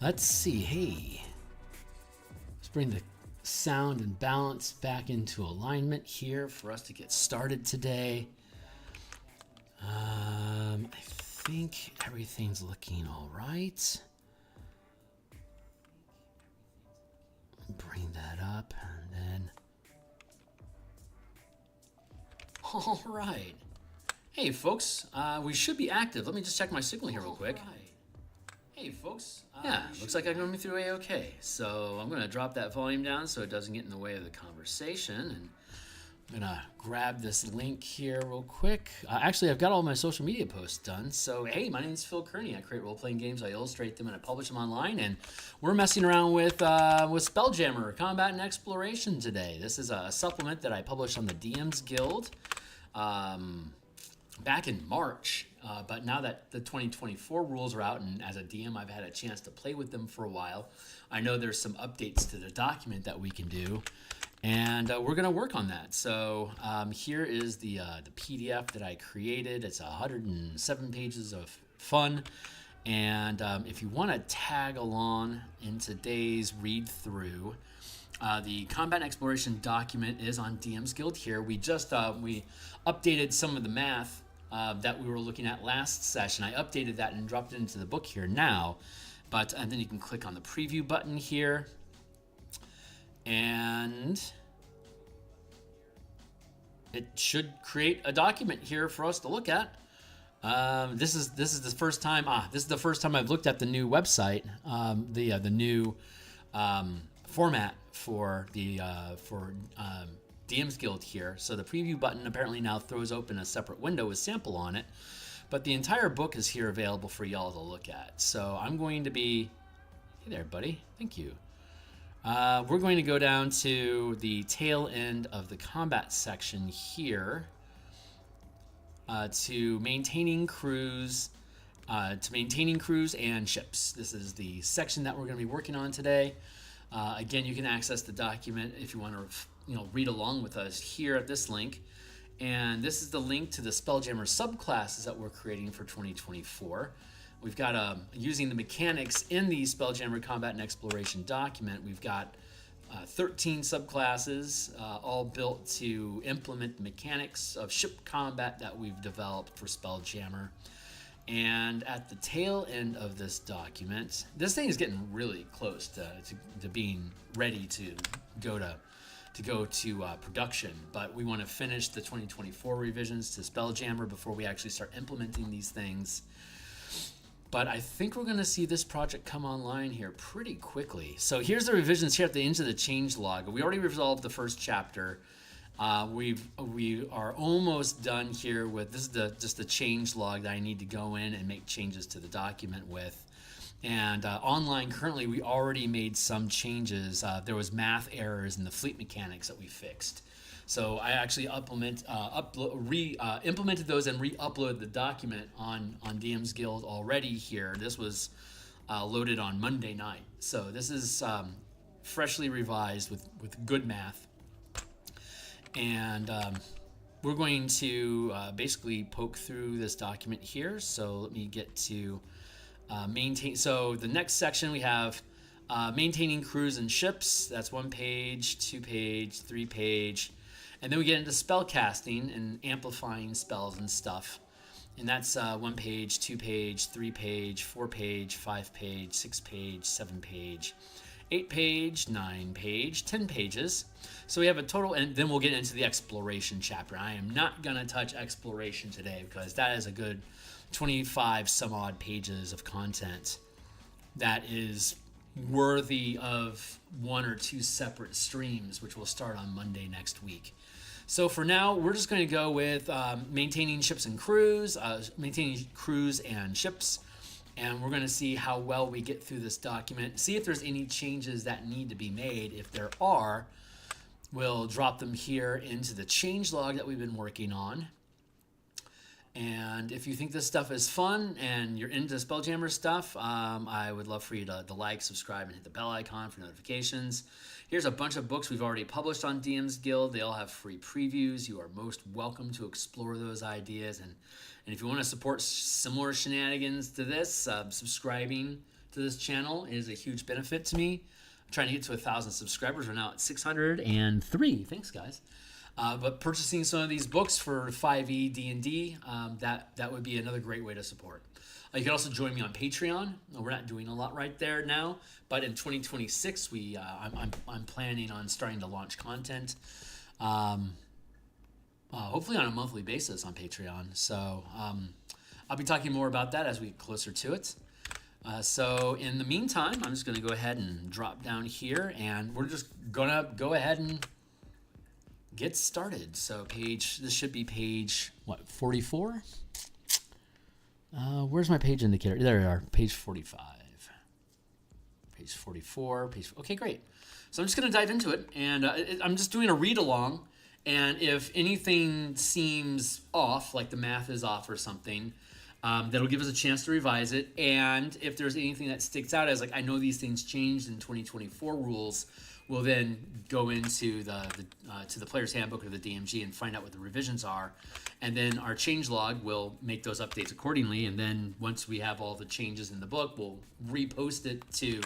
Let's see. Hey, let's bring the sound and balance back into alignment here for us to get started today. I think everything's looking all right. Bring that up and then. All right. Hey, folks. We should be active. Let me just check my signal here real quick. Hey, folks. Yeah, looks like I'm coming through A-OK. So I'm going to drop that volume down so it doesn't get in the way of the conversation. And I'm going to grab this link here real quick. Actually, I've got all my social media posts done. So, hey, my name is Phil Kearney. I create role-playing games. I illustrate them and I publish them online. And we're messing around with Spelljammer Combat and Exploration today. This is a supplement that I published on the DMsGuild back in March. But now that the 2024 rules are out, and as a DM, I've had a chance to play with them for a while, I know there's some updates to the document that we can do, and we're going to work on that. So here is the PDF that I created. It's 107 pages of fun, and if you want to tag along in today's read-through, the Combat and Exploration document is on DMsGuild here. We just we updated some of the math that we were looking at last session. I updated that and dropped it into the book here now. And then you can click on the preview button here. And it should create a document here for us to look at. This is the first time. This is the first time I've looked at the new website. The new format for the DMsGuild here. So the preview button apparently now throws open a separate window with sample on it, but the entire book is here available for y'all to look at. So I'm going to be, hey there, buddy. Thank you. We're going to go down to the tail end of the combat section here to maintaining crews and ships. This is the section that we're going to be working on today. Again, you can access the document if you want to read along with us here at this link. And this is the link to the Spelljammer subclasses that we're creating for 2024. We've got, using the mechanics in the Spelljammer Combat and Exploration document, we've got 13 subclasses, all built to implement the mechanics of ship combat that we've developed for Spelljammer. And at the tail end of this document, this thing is getting really close to being ready to go to production, but we want to finish the 2024 revisions to Spelljammer before we actually start implementing these things. But I think we're going to see this project come online here pretty quickly. So here's the revisions here at the end of the change log. We already resolved the first chapter. We are almost done here with this is just the change log that I need to go in and make changes to the document with. And online currently, we already made some changes. There was math errors in the fleet mechanics that we fixed. So I actually implemented those and re-uploaded the document on DMsGuild already here. This was loaded on Monday night. So this is freshly revised with good math. And we're going to basically poke through this document here. So let me get to maintain. So the next section we have maintaining crews and ships. That's 1 page, 2 page, 3 page. And then we get into spell casting and amplifying spells and stuff. And that's 1 page, 2 page, 3 page, 4 page, 5 page, 6 page, 7 page, 8 page, 9 page, 10 pages. So we have a total, and then we'll get into the exploration chapter. I am not going to touch exploration today because that is a good 25 some odd pages of content that is worthy of 1 or 2 separate streams, which will start on Monday next week. So for now, we're just going to go with maintaining ships and crews, maintaining crews and ships, and we're going to see how well we get through this document, see if there's any changes that need to be made. If there are, we'll drop them here into the change log that we've been working on. And if you think this stuff is fun and you're into Spelljammer stuff, I would love for you to like, subscribe, and hit the bell icon for notifications. Here's a bunch of books we've already published on DMsGuild. They all have free previews. You are most welcome to explore those ideas. And if you want to support similar shenanigans to this, subscribing to this channel is a huge benefit to me. I'm trying to get to 1,000 subscribers. We're now at 603. Thanks, guys. But purchasing some of these books for 5e D&D, that would be another great way to support. You can also join me on Patreon. We're not doing a lot right there now, but in 2026, I'm planning on starting to launch content, hopefully on a monthly basis on Patreon. So I'll be talking more about that as we get closer to it. So in the meantime, I'm just going to go ahead and drop down here, and we're just going to go ahead and get started. So this should be page, what, 44? Where's my page indicator? There we are, page 45. Page 44, okay, great. So I'm just gonna dive into it, and I'm just doing a read along, and if anything seems off, like the math is off or something, that'll give us a chance to revise it, and if there's anything that sticks out as like, I know these things changed in 2024 rules, we'll then go into to the player's handbook or the DMG and find out what the revisions are, and then our change log will make those updates accordingly. And then once we have all the changes in the book, we'll repost it to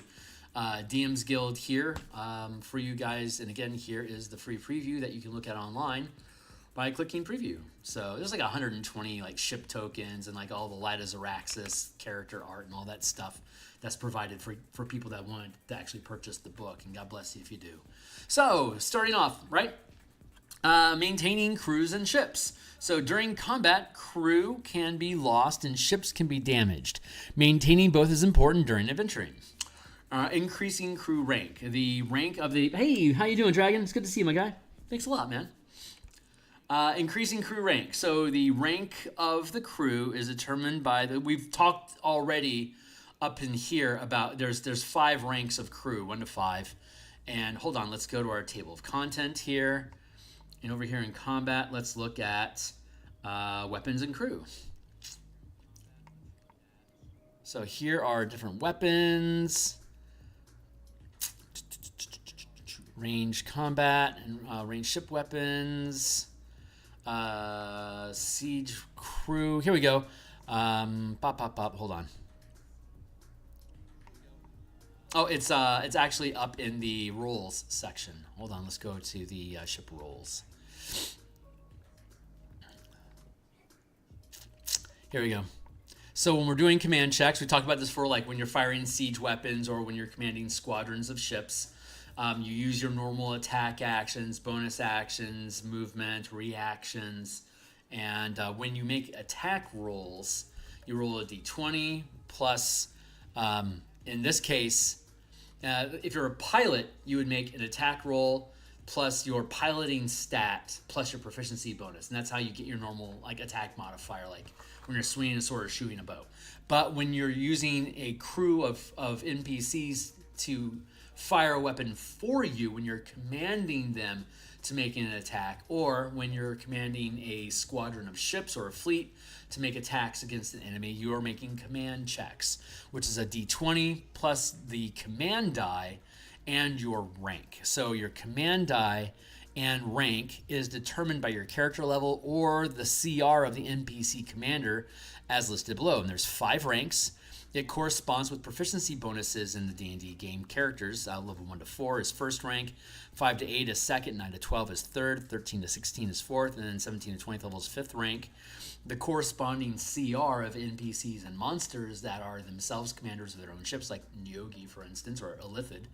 DMsGuild here for you guys. And again, here is the free preview that you can look at online by clicking preview. So there's like 120 like ship tokens and like all the Light of Zaraxis character art and all that stuff that's provided for people that want to actually purchase the book, and God bless you if you do. So, starting off, right? Maintaining crews and ships. So during combat, crew can be lost and ships can be damaged. Maintaining both is important during adventuring. Increasing crew rank. The rank of the... Hey, how you doing, Dragon? It's good to see you, my guy. Thanks a lot, man. Increasing crew rank. So the rank of the crew is determined by we've talked already up in here about there's 5 ranks of crew, 1 to 5. And hold on, let's go to our table of content here. And over here in combat, let's look at weapons and crew. So here are different weapons. Range combat and range ship weapons. Siege crew. Here we go. Hold on. Oh, it's actually up in the roles section. Hold on, let's go to the ship roles. Here we go. So when we're doing command checks, we talked about this for like when you're firing siege weapons or when you're commanding squadrons of ships. You use your normal attack actions, bonus actions, movement, reactions, and when you make attack rolls, you roll a d20 plus, in this case, if you're a pilot, you would make an attack roll plus your piloting stat plus your proficiency bonus, and that's how you get your normal like attack modifier, like when you're swinging a sword or shooting a bow. But when you're using a crew of NPCs to fire a weapon for you, when you're commanding them to make an attack, or when you're commanding a squadron of ships or a fleet to make attacks against an enemy, you are making command checks, which is a d20 plus the command die and your rank. So your command die and rank is determined by your character level or the CR of the NPC commander as listed below. And there's 5 ranks. It corresponds with proficiency bonuses in the D&D game characters. Level 1 to 4 is first rank, 5 to 8 is second, 9 to 12 is third, 13 to 16 is fourth, and then 17 to 20th level is fifth rank. The corresponding CR of NPCs and monsters that are themselves commanders of their own ships, like Nyogi, for instance, or Illithid.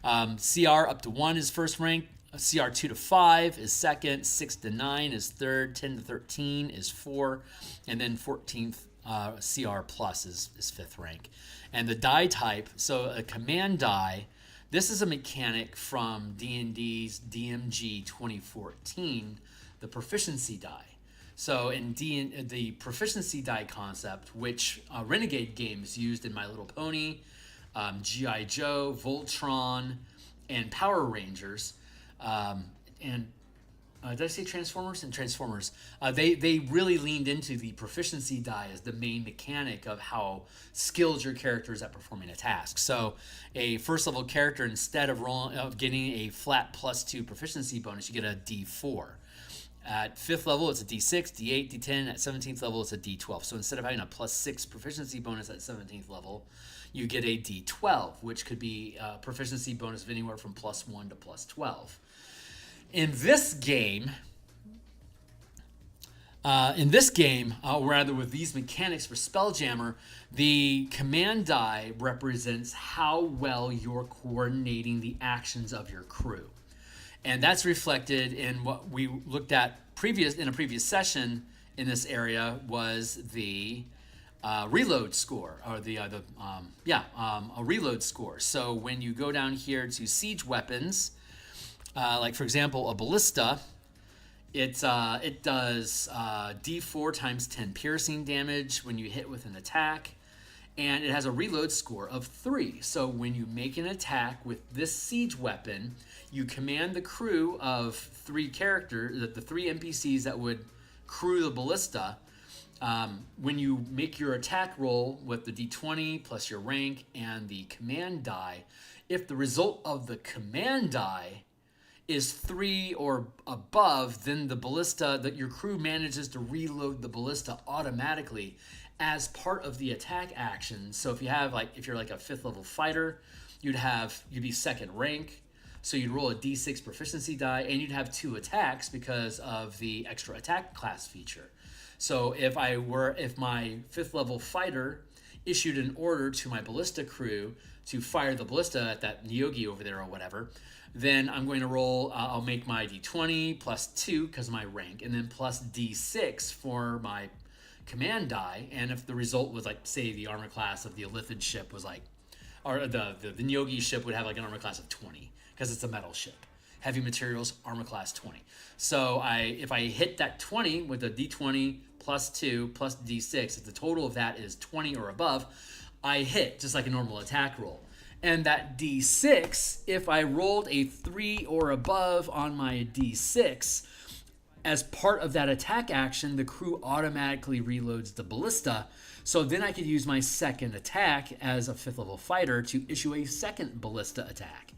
CR up to 1 is first rank, CR 2 to 5 is second, 6 to 9 is third, 10 to 13 is 4, and then 14th CR plus is 5th rank. And the die type, so a command die, this is a mechanic from D&D's DMG 2014, the proficiency die. So in the proficiency die concept, which Renegade games used in My Little Pony, G.I. Joe, Voltron, and Power Rangers, and did I say Transformers? And Transformers. They really leaned into the proficiency die as the main mechanic of how skilled your character is at performing a task. So a first level character, instead of getting a flat +2 proficiency bonus, you get a D4. At 5th level, it's a D6, D8, D10. At 17th level, it's a D12. So instead of having a +6 proficiency bonus at 17th level, you get a D12, which could be a proficiency bonus of anywhere from +1 to +12. In this game, rather with these mechanics for Spelljammer, the command die represents how well you're coordinating the actions of your crew. And that's reflected in what we looked at in a previous session in this area was the reload score, or a reload score. So when you go down here to siege weapons, like for example, a ballista, it does D4 times 10 piercing damage when you hit with an attack, and it has a reload score of 3. So when you make an attack with this siege weapon, you command the crew of 3 characters, the 3 NPCs that would crew the ballista. When you make your attack roll with the D20 plus your rank and the command die, if the result of the command die is 3 or above, then the ballista, that your crew manages to reload the ballista automatically as part of the attack action. So if you're like a 5th level fighter, you'd be 2nd rank. So you'd roll a D6 proficiency die, and you'd have 2 attacks because of the extra attack class feature. So if my 5th level fighter issued an order to my ballista crew to fire the ballista at that Theurgy over there or whatever, then I'm going to roll, I'll make my D20 plus 2 because of my rank, and then plus D6 for my command die. And if the result was like, say the armor class of the Illithid ship was like, or the Theurgy ship would have like an armor class of 20 because it's a metal ship. Heavy materials, armor class 20. So if I hit that 20 with a D20 plus 2 plus D6, if the total of that is 20 or above, I hit just like a normal attack roll. And that D6, if I rolled a 3 or above on my D6, as part of that attack action, the crew automatically reloads the ballista. So then I could use my 2nd attack as a 5th level fighter to issue a 2nd ballista attack.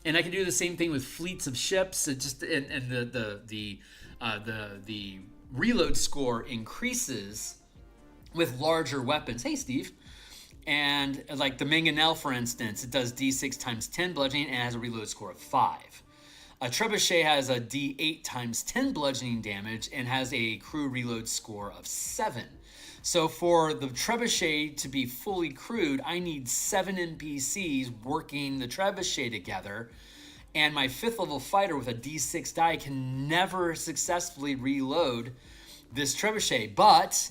And I can do the same thing with fleets of ships. The reload score increases with larger weapons. Hey, Steve. And like the Mangonel, for instance, it does D6 times 10 bludgeoning and has a reload score of 5. A trebuchet has a D8 times 10 bludgeoning damage and has a crew reload score of 7. So for the trebuchet to be fully crewed, I need 7 NPCs working the trebuchet together, and my 5th level fighter with a D6 die can never successfully reload this trebuchet. But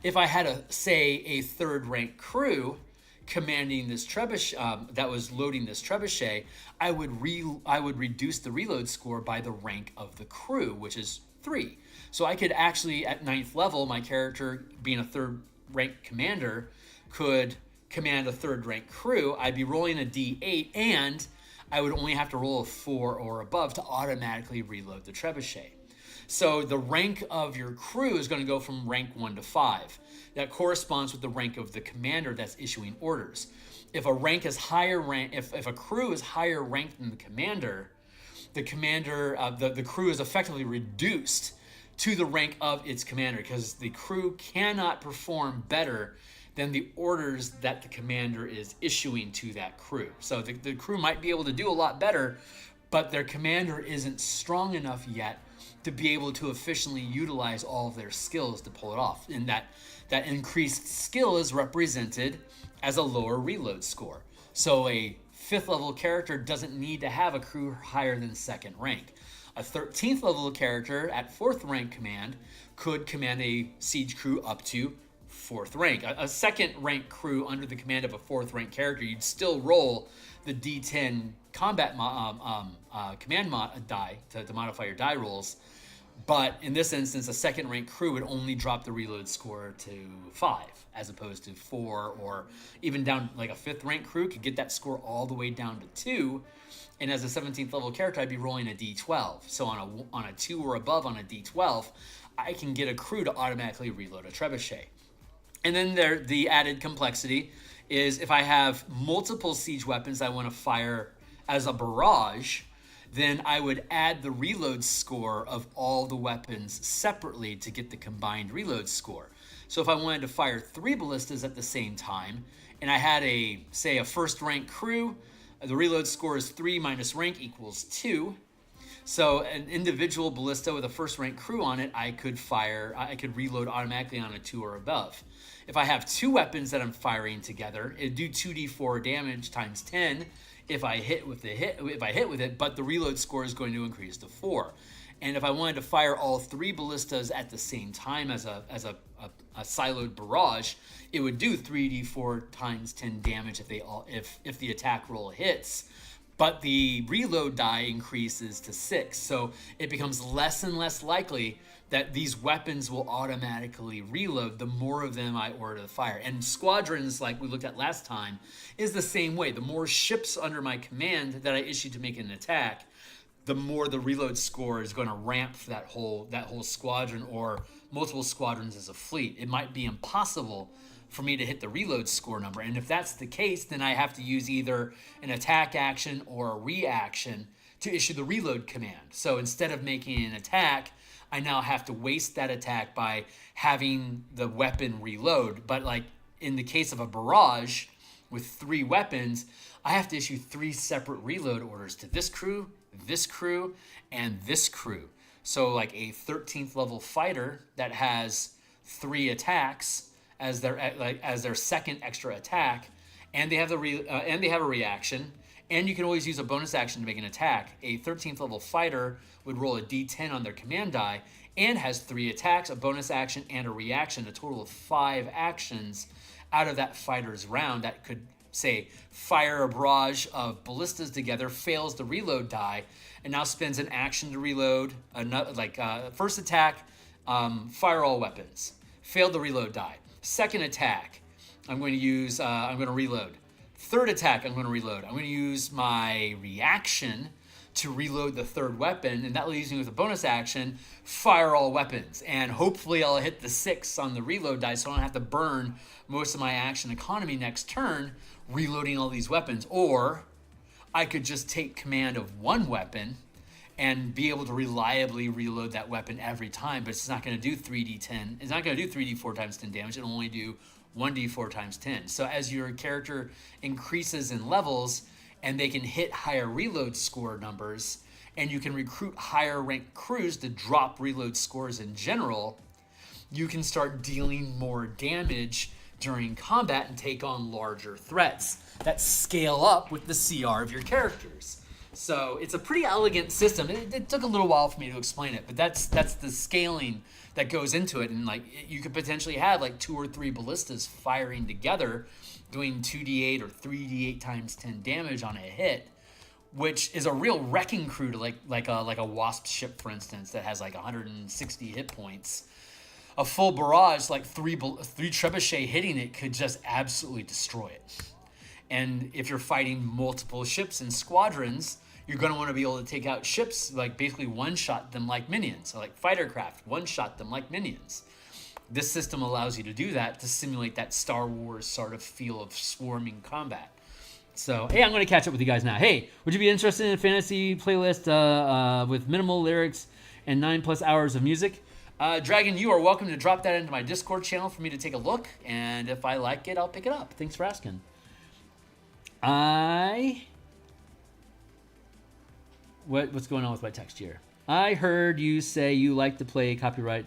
if I had a 3rd rank crew commanding this trebuchet, that was loading this trebuchet, I would reduce the reload score by the rank of the crew, which is 3. So I could actually, at 9th level, my character being a 3rd rank commander could command a 3rd rank crew. I'd be rolling a D8, and I would only have to roll a 4 or above to automatically reload the trebuchet. So the rank of your crew is going to go from rank 1 to 5. That corresponds with the rank of the commander that's issuing orders. If a rank is higher rank, if a crew is higher ranked than the commander, the crew is effectively reduced to the rank of its commander, because the crew cannot perform better than the orders that the commander is issuing to that crew. So the crew might be able to do a lot better, but their commander isn't strong enough yet to be able to efficiently utilize all of their skills to pull it off. And that increased skill is represented as a lower reload score. So a 5th level character doesn't need to have a crew higher than 2nd rank. A 13th level character at 4th rank command could command a siege crew up to 4th rank. A 2nd rank crew under the command of a 4th rank character, you'd still roll the D10 combat command die to modify your die rolls. But in this instance, a 2nd rank crew would only drop the reload score to 5 as opposed to 4, or even down, like a 5th rank crew could get that score all the way down to 2. And as a 17th level character, I'd be rolling a D12. So on a 2 or above on a D12, I can get a crew to automatically reload a trebuchet. And then the added complexity is if I have multiple siege weapons I want to fire as a barrage, then I would add the reload score of all the weapons separately to get the combined reload score. So if I wanted to fire 3 ballistas at the same time, and I had say a first rank crew, the reload score is 3 minus rank equals 2. So an individual ballista with a first rank crew on it, I could reload automatically on a 2 or above. If I have 2 weapons that I'm firing together, it'd do 2d4 damage times 10 if I hit with it, but the reload score is going to increase to 4. And if I wanted to fire all 3 ballistas at the same time as a siloed barrage, it would do 3d4 times 10 damage if the attack roll hits. But the reload die increases to 6, so it becomes less and less likely that these weapons will automatically reload the more of them I order to fire. And squadrons, like we looked at last time, is the same way. The more ships under my command that I issue to make an attack, the more the reload score is going to ramp for that whole squadron or multiple squadrons as a fleet. It might be impossible for me to hit the reload score number. And if that's the case, then I have to use either an attack action or a reaction to issue the reload command. So instead of making an attack, I now have to waste that attack by having the weapon reload. But like in the case of a barrage with 3 weapons, I have to issue 3 separate reload orders to this crew, and this crew. So like a 13th level fighter that has 3 attacks as their second extra attack, and they have a reaction, and you can always use a bonus action to make an attack. A 13th level fighter would roll a d10 on their command die and has 3 attacks, a bonus action, and a reaction, a total of 5 actions out of that fighter's round that could, say, fire a barrage of ballistas together, fails the reload die, and now spends an action to reload. First attack, fire all weapons, failed the reload die. Second attack, I'm going to reload. Third attack, I'm going to reload. I'm going to use my reaction to reload the 3rd weapon, and that leaves me with a bonus action, fire all weapons. And hopefully I'll hit the 6 on the reload die so I don't have to burn most of my action economy next turn reloading all these weapons. Or I could just take command of 1 weapon and be able to reliably reload that weapon every time, but it's not going to do 3d10. It's not going to do 3d4 times 10 damage. It'll only do 1d4 times 10. So as your character increases in levels and they can hit higher reload score numbers, and you can recruit higher ranked crews to drop reload scores in general, you can start dealing more damage during combat and take on larger threats that scale up with the CR of your characters. So it's a pretty elegant system. It took a little while for me to explain it, but that's the scaling that goes into it. And like you could potentially have like 2 or 3 ballistas firing together, doing 2d8 or 3d8 times 10 damage on a hit, which is a real wrecking crew to like a Wasp ship, for instance, that has like 160 hit points. A full barrage, like 3 trebuchet hitting it, could just absolutely destroy it. And if you're fighting multiple ships in squadrons, you're going to want to be able to take out ships, like basically one-shot them like minions. So like fighter craft, one-shot them like minions. This system allows you to do that, to simulate that Star Wars sort of feel of swarming combat. So, hey, I'm going to catch up with you guys now. Hey, would you be interested in a fantasy playlist with minimal lyrics and 9+ hours of music? Dragon, you are welcome to drop that into my Discord channel for me to take a look. And if I like it, I'll pick it up. Thanks for asking. What's going on with my text here? I heard you say you like to play copyright.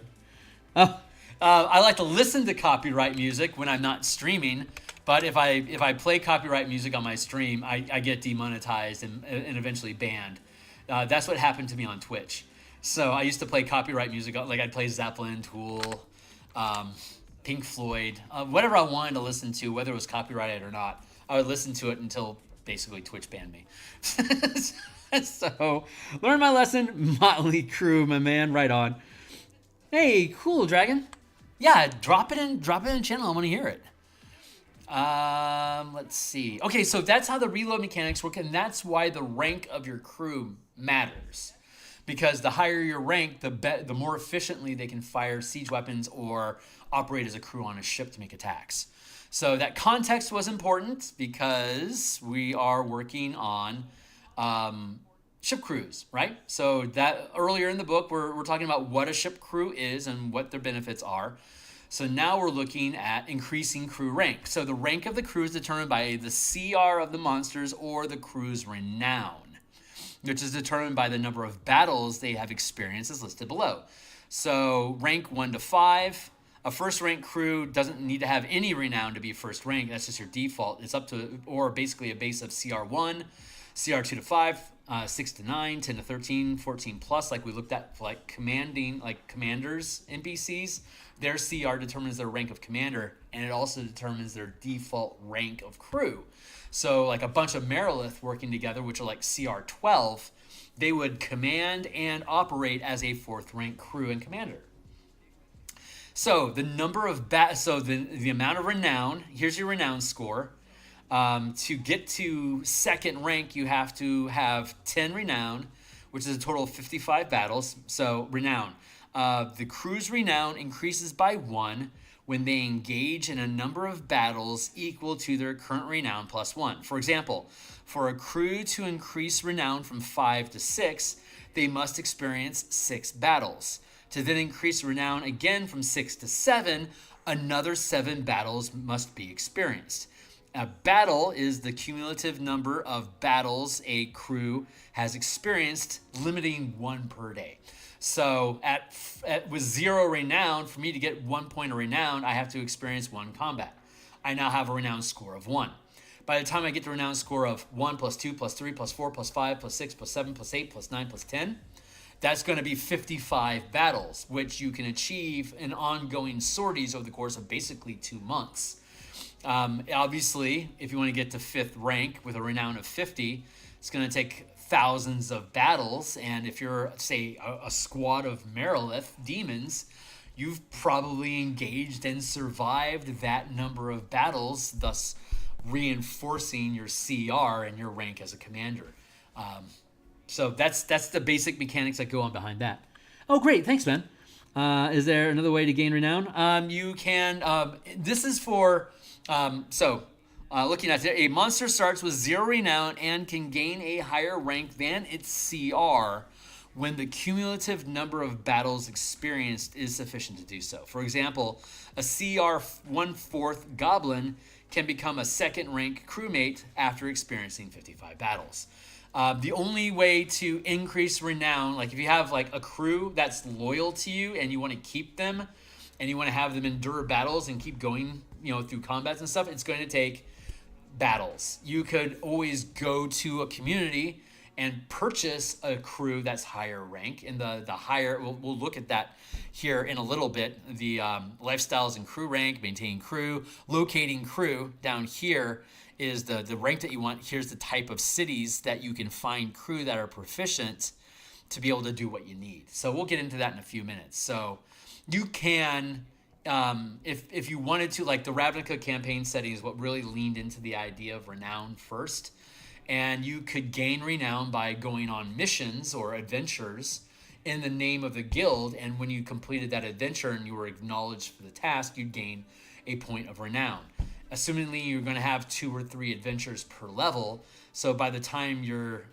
I like to listen to copyright music when I'm not streaming, but if I play copyright music on my stream, I get demonetized and eventually banned. That's what happened to me on Twitch. So I used to play copyright music, like I'd play Zeppelin, Tool, Pink Floyd, whatever I wanted to listen to, whether it was copyrighted or not. I would listen to it until basically Twitch banned me. So, learn my lesson, Motley Crue, my man, right on. Hey, cool, Dragon. Yeah, drop it in the channel. I want to hear it. Let's see. Okay, so that's how the reload mechanics work, and that's why the rank of your crew matters. Because the higher your rank, the more efficiently they can fire siege weapons or operate as a crew on a ship to make attacks. So that context was important because we are working on ship crews, right? So that earlier in the book, we're talking about what a ship crew is and what their benefits are. So now we're looking at increasing crew rank. So the rank of the crew is determined by the CR of the monsters or the crew's renown, which is determined by the number of battles they have experienced as listed below. So rank 1 to 5, a first rank crew doesn't need to have any renown to be first rank. That's just your default. It's up to, or basically a base of CR1, CR2 to 5, 6 to 9, 10 to 13, 14 plus, like we looked at for like commanding, like commanders, NPCs. Their CR determines their rank of commander, and it also determines their default rank of crew. So like a bunch of Merilith working together, which are like CR12, they would command and operate as a 4th rank crew and commander. So the number of the amount of renown, here's your renown score. To get to 2nd rank, you have to have 10 renown, which is a total of 55 battles. So renown. The crew's renown increases by 1 when they engage in a number of battles equal to their current renown plus 1. For example, for a crew to increase renown from 5 to 6, they must experience 6 battles. To then increase renown again from 6 to 7, another 7 battles must be experienced. A battle is the cumulative number of battles a crew has experienced, limiting 1 per day. So with 0 renown, for me to get 1 point of renown, I have to experience 1 combat. I now have a renown score of 1. By the time I get the renown score of 1 plus 2 plus 3 plus 4 plus 5 plus 6 plus 7 plus 8 plus 9 plus 10, that's going to be 55 battles, which you can achieve in ongoing sorties over the course of basically 2 months. Obviously, if you want to get to 5th rank with a renown of 50, it's going to take thousands of battles. And if you're, say, a squad of Merilith demons, you've probably engaged and survived that number of battles, thus reinforcing your CR and your rank as a commander. So that's the basic mechanics that go on behind that. Oh, great. Thanks, Ben. Is there another way to gain renown? You can, this is for, looking at it, a monster starts with 0 renown and can gain a higher rank than its CR when the cumulative number of battles experienced is sufficient to do so. For example, a CR 1/4 goblin can become a 2nd rank crewmate after experiencing 55 battles. The only way to increase renown, like if you have like a crew that's loyal to you and you want to keep them and you want to have them endure battles and keep going, through combats and stuff, it's going to take battles. You could always go to a community and purchase a crew that's higher rank. And the higher, we'll look at that here in a little bit. The lifestyles and crew rank, maintaining crew, locating crew down here is the rank that you want. Here's the type of cities that you can find crew that are proficient to be able to do what you need. So we'll get into that in a few minutes. So you can, if you wanted to, like the Ravnica campaign setting is what really leaned into the idea of renown first. And you could gain renown by going on missions or adventures in the name of the guild. And when you completed that adventure and you were acknowledged for the task, you'd gain a point of renown. Assumingly, you're going to have 2 or 3 adventures per level. So by the time your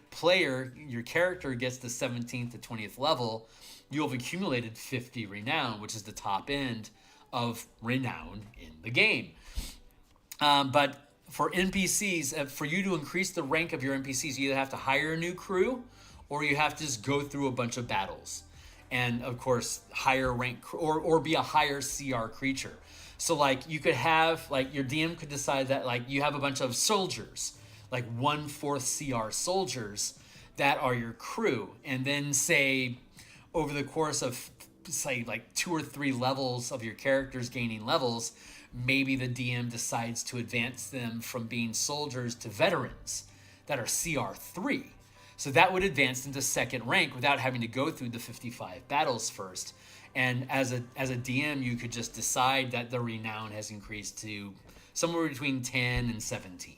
character gets to 17th to 20th level, you'll have accumulated 50 renown, which is the top end of renown in the game. But for NPCs, for you to increase the rank of your NPCs, you either have to hire a new crew or you have to just go through a bunch of battles. And of course, higher rank or be a higher CR creature. So like you could have, like your DM could decide that like you have a bunch of soldiers, like 1/4 CR soldiers that are your crew. And then say over the course of say like 2 or 3 levels of your characters gaining levels, maybe the DM decides to advance them from being soldiers to veterans that are CR3. So that would advance them to 2nd rank without having to go through the 55 battles first. And as a DM, you could just decide that the renown has increased to somewhere between 10 and 17.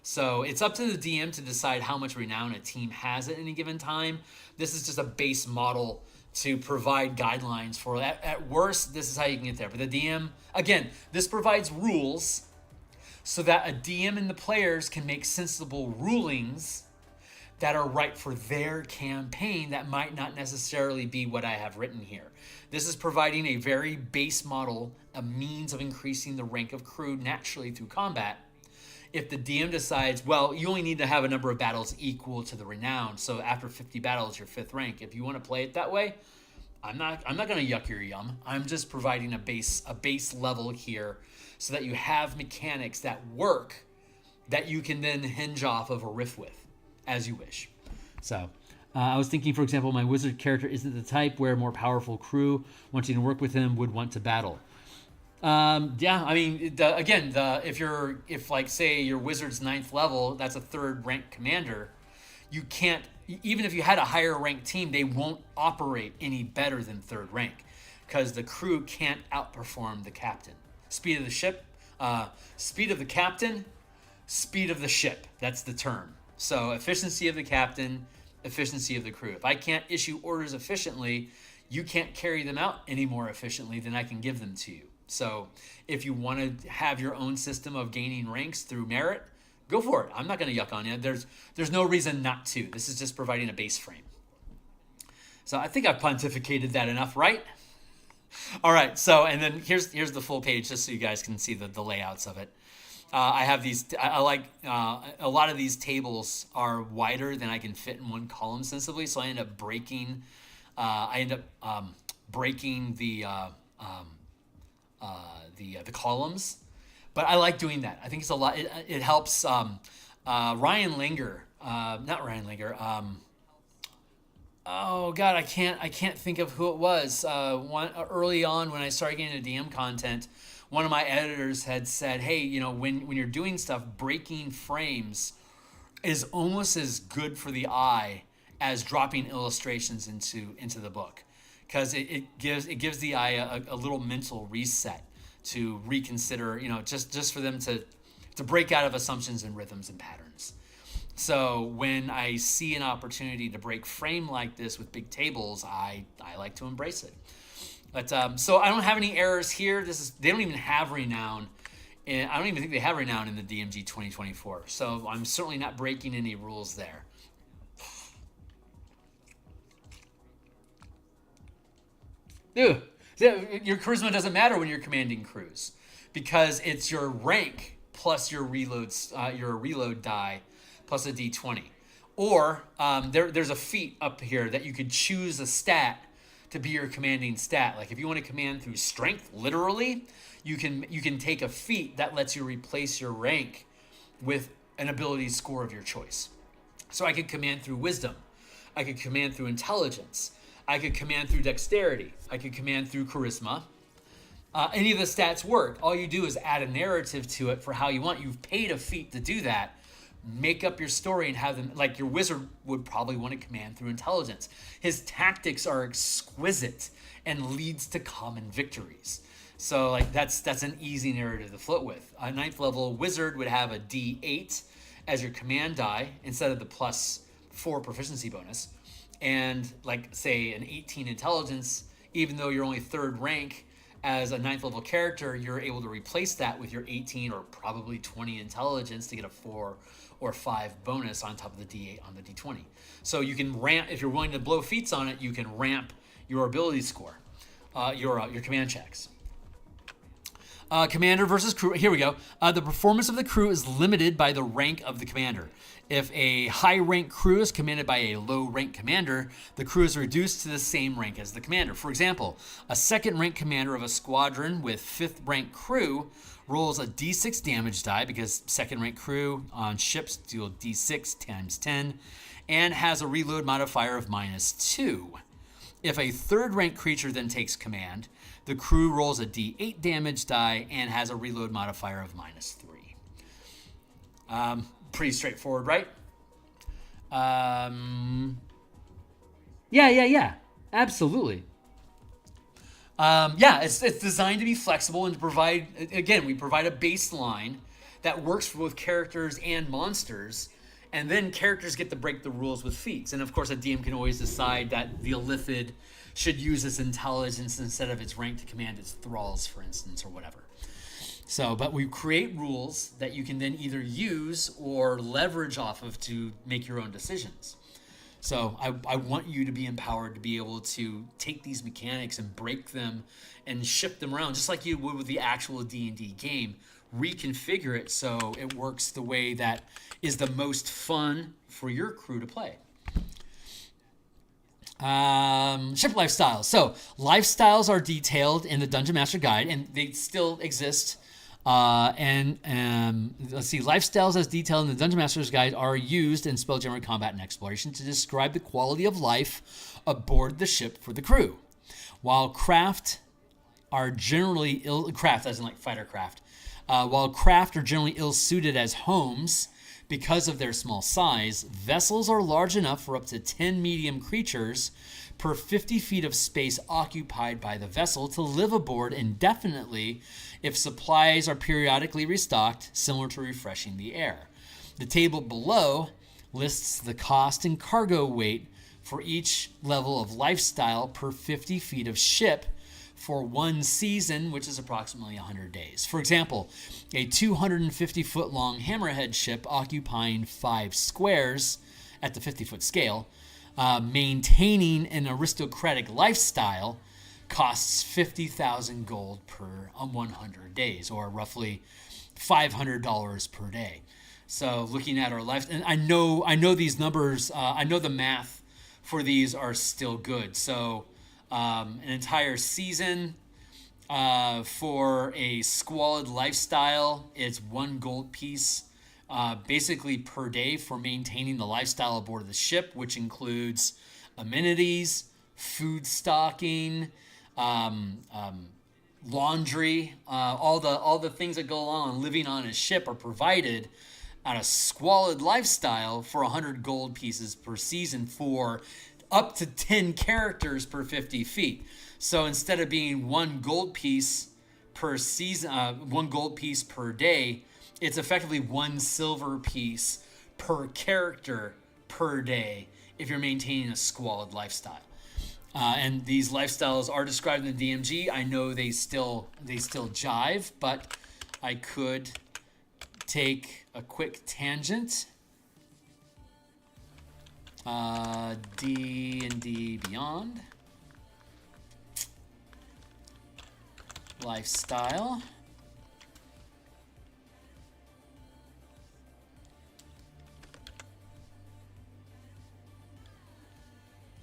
So it's up to the DM to decide how much renown a team has at any given time. This is just a base model to provide guidelines for that. At worst, this is how you can get there. But the DM, again, this provides rules so that a DM and the players can make sensible rulings that are right for their campaign that might not necessarily be what I have written here. This is providing a very base model, a means of increasing the rank of crew naturally through combat. If the DM decides, well, you only need to have a number of battles equal to the renown, so after 50 battles, you're 5th rank. If you want to play it that way, I'm not going to yuck your yum. I'm just providing a base level here so that you have mechanics that work that you can then hinge off of or riff with as you wish. So I was thinking, for example, my wizard character isn't the type where a more powerful crew wanting to work with him would want to battle. Yeah, I mean, if like say your wizard's 9th level, that's a 3rd rank commander, you can't, even if you had a higher ranked team, they won't operate any better than 3rd rank because the crew can't outperform the captain. Speed of the ship, speed of the captain, speed of the ship. That's the term. So efficiency of the captain, efficiency of the crew. If I can't issue orders efficiently, you can't carry them out any more efficiently than I can give them to you. So if you want to have your own system of gaining ranks through merit, go for it. I'm not going to yuck on you. There's no reason not to. This is just providing a base frame. So I think I've pontificated that enough, right? All right. So, and then here's the full page just so you guys can see the layouts of it. I have these, I like, a lot of these tables are wider than I can fit in one column sensibly. So I end up breaking the columns, but I like doing that. I think it's a lot. It helps. Ryan Linger, not Ryan Linger. Oh God, I can't think of who it was. Early on when I started getting into DM content, one of my editors had said, "Hey, you know, when you're doing stuff, breaking frames is almost as good for the eye as dropping illustrations into the book, because it gives the eye a little mental reset to reconsider, you know, just for them to break out of assumptions and rhythms and patterns." So when I see an opportunity to break frame like this with big tables, I like to embrace it. But so I don't have any errors here. They don't even have renown, and I don't even think they have renown in the DMG 2024. So I'm certainly not breaking any rules there. Ew. Your charisma doesn't matter when you're commanding crews because it's your rank plus your reload die plus a d20. Or there's a feat up here that you could choose a stat to be your commanding stat. Like if you want to command through strength, literally, you can take a feat that lets you replace your rank with an ability score of your choice. So I could command through wisdom. I could command through intelligence. I could command through dexterity. I could command through charisma. Any of the stats work. All you do is add a narrative to it for how you want. You've paid a feat to do that. Make up your story and have them, like your wizard would probably want to command through intelligence. His tactics are exquisite and leads to common victories. So like that's an easy narrative to float with. A 9th level wizard would have a D8 as your command die instead of the +4 proficiency bonus. And like say an 18 intelligence, even though you're only 3rd rank as a 9th level character, you're able to replace that with your 18 or probably 20 intelligence to get a 4 or 5 bonus on top of the D8 on the D20. So you can ramp, if you're willing to blow feats on it, you can ramp your ability score, your command checks. Commander versus crew. Here we go. The performance of the crew is limited by the rank of the commander. If a high-rank crew is commanded by a low-rank commander, the crew is reduced to the same rank as the commander. For example, a 2nd-rank commander of a squadron with 5th-rank crew rolls a d6 damage die because 2nd-rank crew on ships deal d6 times 10 and has a reload modifier of -2. If a 3rd-rank creature then takes command, the crew rolls a d8 damage die and has a reload modifier of -3. Pretty straightforward, right? Yeah. Absolutely. It's designed to be flexible and to provide, again, we provide a baseline that works for both characters and monsters, and then characters get to break the rules with feats. And of course, a DM can always decide that the Illithid should use its intelligence instead of its rank to command its thralls, for instance, or whatever. So, but we create rules that you can then either use or leverage off of to make your own decisions. So I want you to be empowered to be able to take these mechanics and break them and shift them around, just like you would with the actual D&D game. Reconfigure it so it works the way that is the most fun for your crew to play. Ship lifestyles. So lifestyles are detailed in the Dungeon Master Guide, and they still exist. Let's see, lifestyles as detailed in the Dungeon Master's Guide are used in Spelljammer Combat and Exploration to describe the quality of life aboard the ship for the crew. While craft are generally craft as in like fighter craft, while craft are generally ill-suited as homes because of their small size, vessels are large enough for up to 10 medium creatures per 50 feet of space occupied by the vessel to live aboard indefinitely if supplies are periodically restocked, similar to refreshing the air. The table below lists the cost and cargo weight for each level of lifestyle per 50 feet of ship for one season, which is approximately 100 days. For example, a 250-foot long hammerhead ship occupying 5 squares at the 50-foot scale, maintaining an aristocratic lifestyle, costs 50,000 gold per 100 days, or roughly $500 per day. So looking at our life, and I know these numbers, I know the math for these are still good. So an entire season for a squalid lifestyle is 1 gold piece basically per day for maintaining the lifestyle aboard the ship, which includes amenities, food stocking, laundry, all the things that go along living on a ship are provided at a squalid lifestyle for 100 gold pieces per season for up to 10 characters per 50 feet. So instead of being 1 gold piece per season, 1 gold piece per day, it's effectively 1 silver piece per character per day if you're maintaining a squalid lifestyle. And these lifestyles are described in the DMG. I know they still jive, but I could take a quick tangent. D&D Beyond. Lifestyle.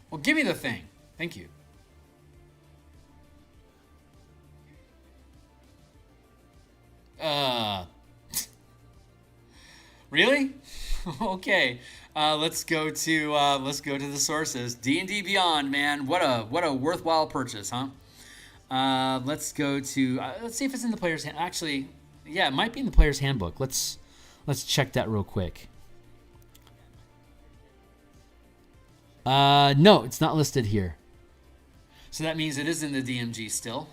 Well, give me the thing. Thank you. Really? Okay. Let's go to the sources. D&D Beyond, man. What a worthwhile purchase, huh? Let's go to let's see if it's in the player's hand. Actually, yeah, it might be in the player's handbook. Let's check that real quick. No, it's not listed here. So that means it is in the DMG still.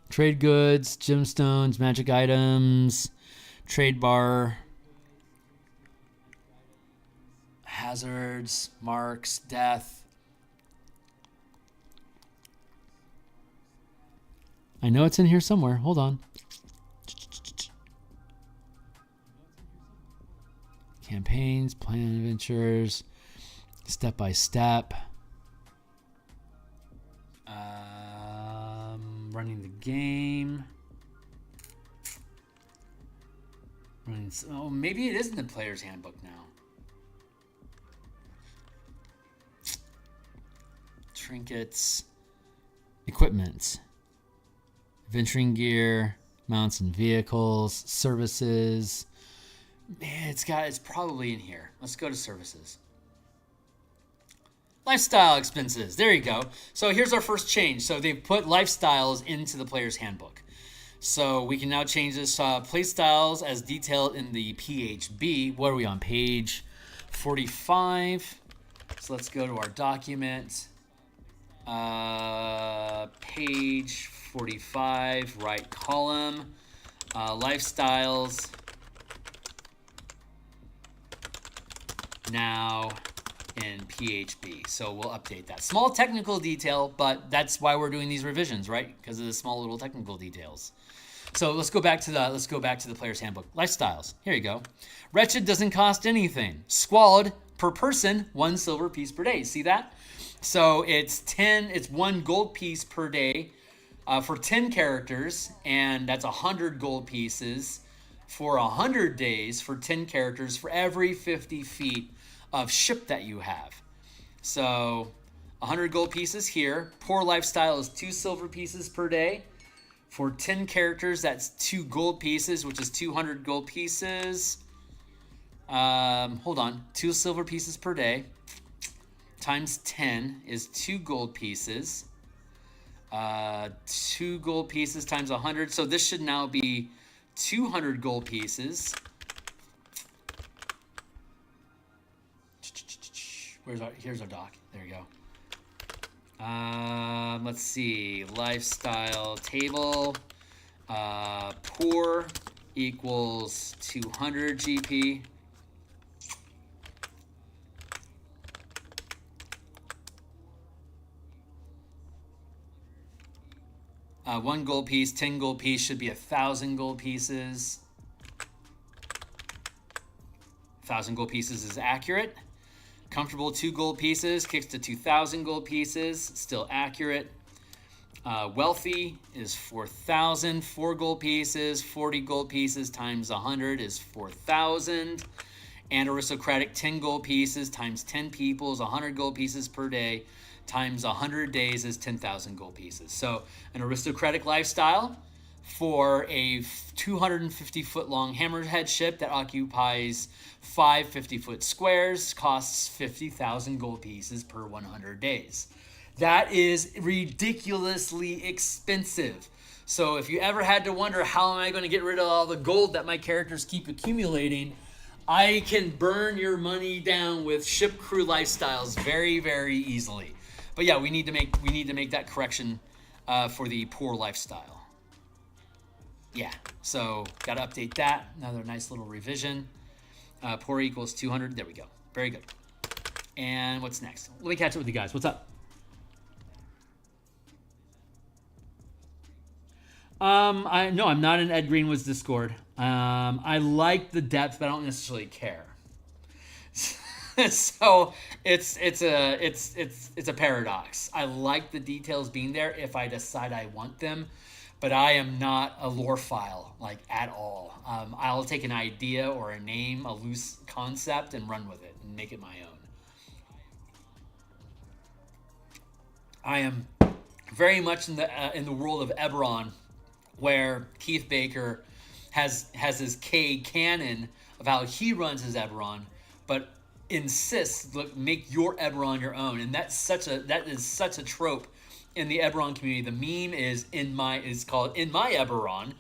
Trade goods, gemstones, magic items, trade bar, hazards, marks, death. I know it's in here somewhere. Hold on. Campaigns, plan adventures, step by step. Running the game. Oh, maybe it is in the player's handbook now. Trinkets, equipment, adventuring gear, mounts and vehicles, services. Man, it's probably in here. Let's go to services. Lifestyle expenses. There you go. So here's our first change. So they've put lifestyles into the player's handbook. So we can now change this play styles as detailed in the PHB. What are we on? Page 45. So let's go to our document. Page 45, right column. Lifestyles. now in PHP. So we'll update that. Small technical detail, but that's why we're doing these revisions, right? Because of the small little technical details. So let's go back to the player's handbook. Lifestyles. Here you go. Wretched doesn't cost anything. Squalid per person, 1 silver piece per day. See that? So it's 1 gold piece per day for 10 characters, and that's 100 gold pieces for 100 days for 10 characters for every 50 feet of ship that you have. So 100 gold pieces here. Poor lifestyle is 2 silver pieces per day. For 10 characters, that's 2 gold pieces, which is 200 gold pieces. Hold on. 2 silver pieces per day times 10 is 2 gold pieces. 2 gold pieces times 100. So this should now be 200 gold pieces. Here's our doc. There you go. Let's see. Lifestyle table. Poor equals 200 GP. One gold piece, 10 gold piece should be 1,000 gold pieces. 1,000 gold pieces is accurate. Comfortable 2 gold pieces kicks to 2,000 gold pieces, still accurate. Wealthy is 4,000, 4 gold pieces, 40 gold pieces times 100 is 4,000. And aristocratic 10 gold pieces times 10 people is 100 gold pieces per day times 100 days is 10,000 gold pieces. So an aristocratic lifestyle for a 250 foot long hammerhead ship that occupies 5 50-foot squares costs 50,000 gold pieces per 100 days. That is ridiculously expensive. So if you ever had to wonder, how am I going to get rid of all the gold that my characters keep accumulating, I can burn your money down with ship crew lifestyles very, very easily. But yeah, we need to make that correction for the poor lifestyle. Yeah, so got to update that. Another nice little revision. Poor equals 200. There we go. Very good. And what's next? Let me catch up with you guys. What's up? I'm not in Ed Greenwood's Discord. I like the depth, but I don't necessarily care. So it's a paradox. I like the details being there if I decide I want them, but I am not a lore file like at all. I'll take an idea or a name, a loose concept, and run with it and make it my own. I am very much in the world of Eberron, where Keith Baker has his K canon of how he runs his Eberron, but insists, look, make your Eberron your own, and that is such a trope in the Eberron community. The meme is called "In My Eberron,"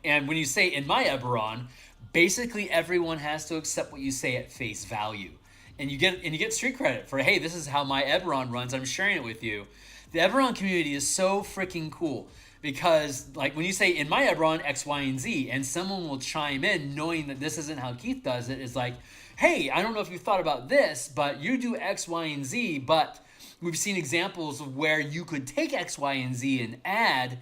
and when you say "In My Eberron," basically everyone has to accept what you say at face value, and you get street credit for, hey, this is how my Eberron runs. I'm sharing it with you. The Eberron community is so freaking cool. Because, like, when you say, in my Eberron, X, Y, and Z, and someone will chime in knowing that this isn't how Keith does it, is like, hey, I don't know if you thought about this, but you do X, Y, and Z, but we've seen examples of where you could take X, Y, and Z and add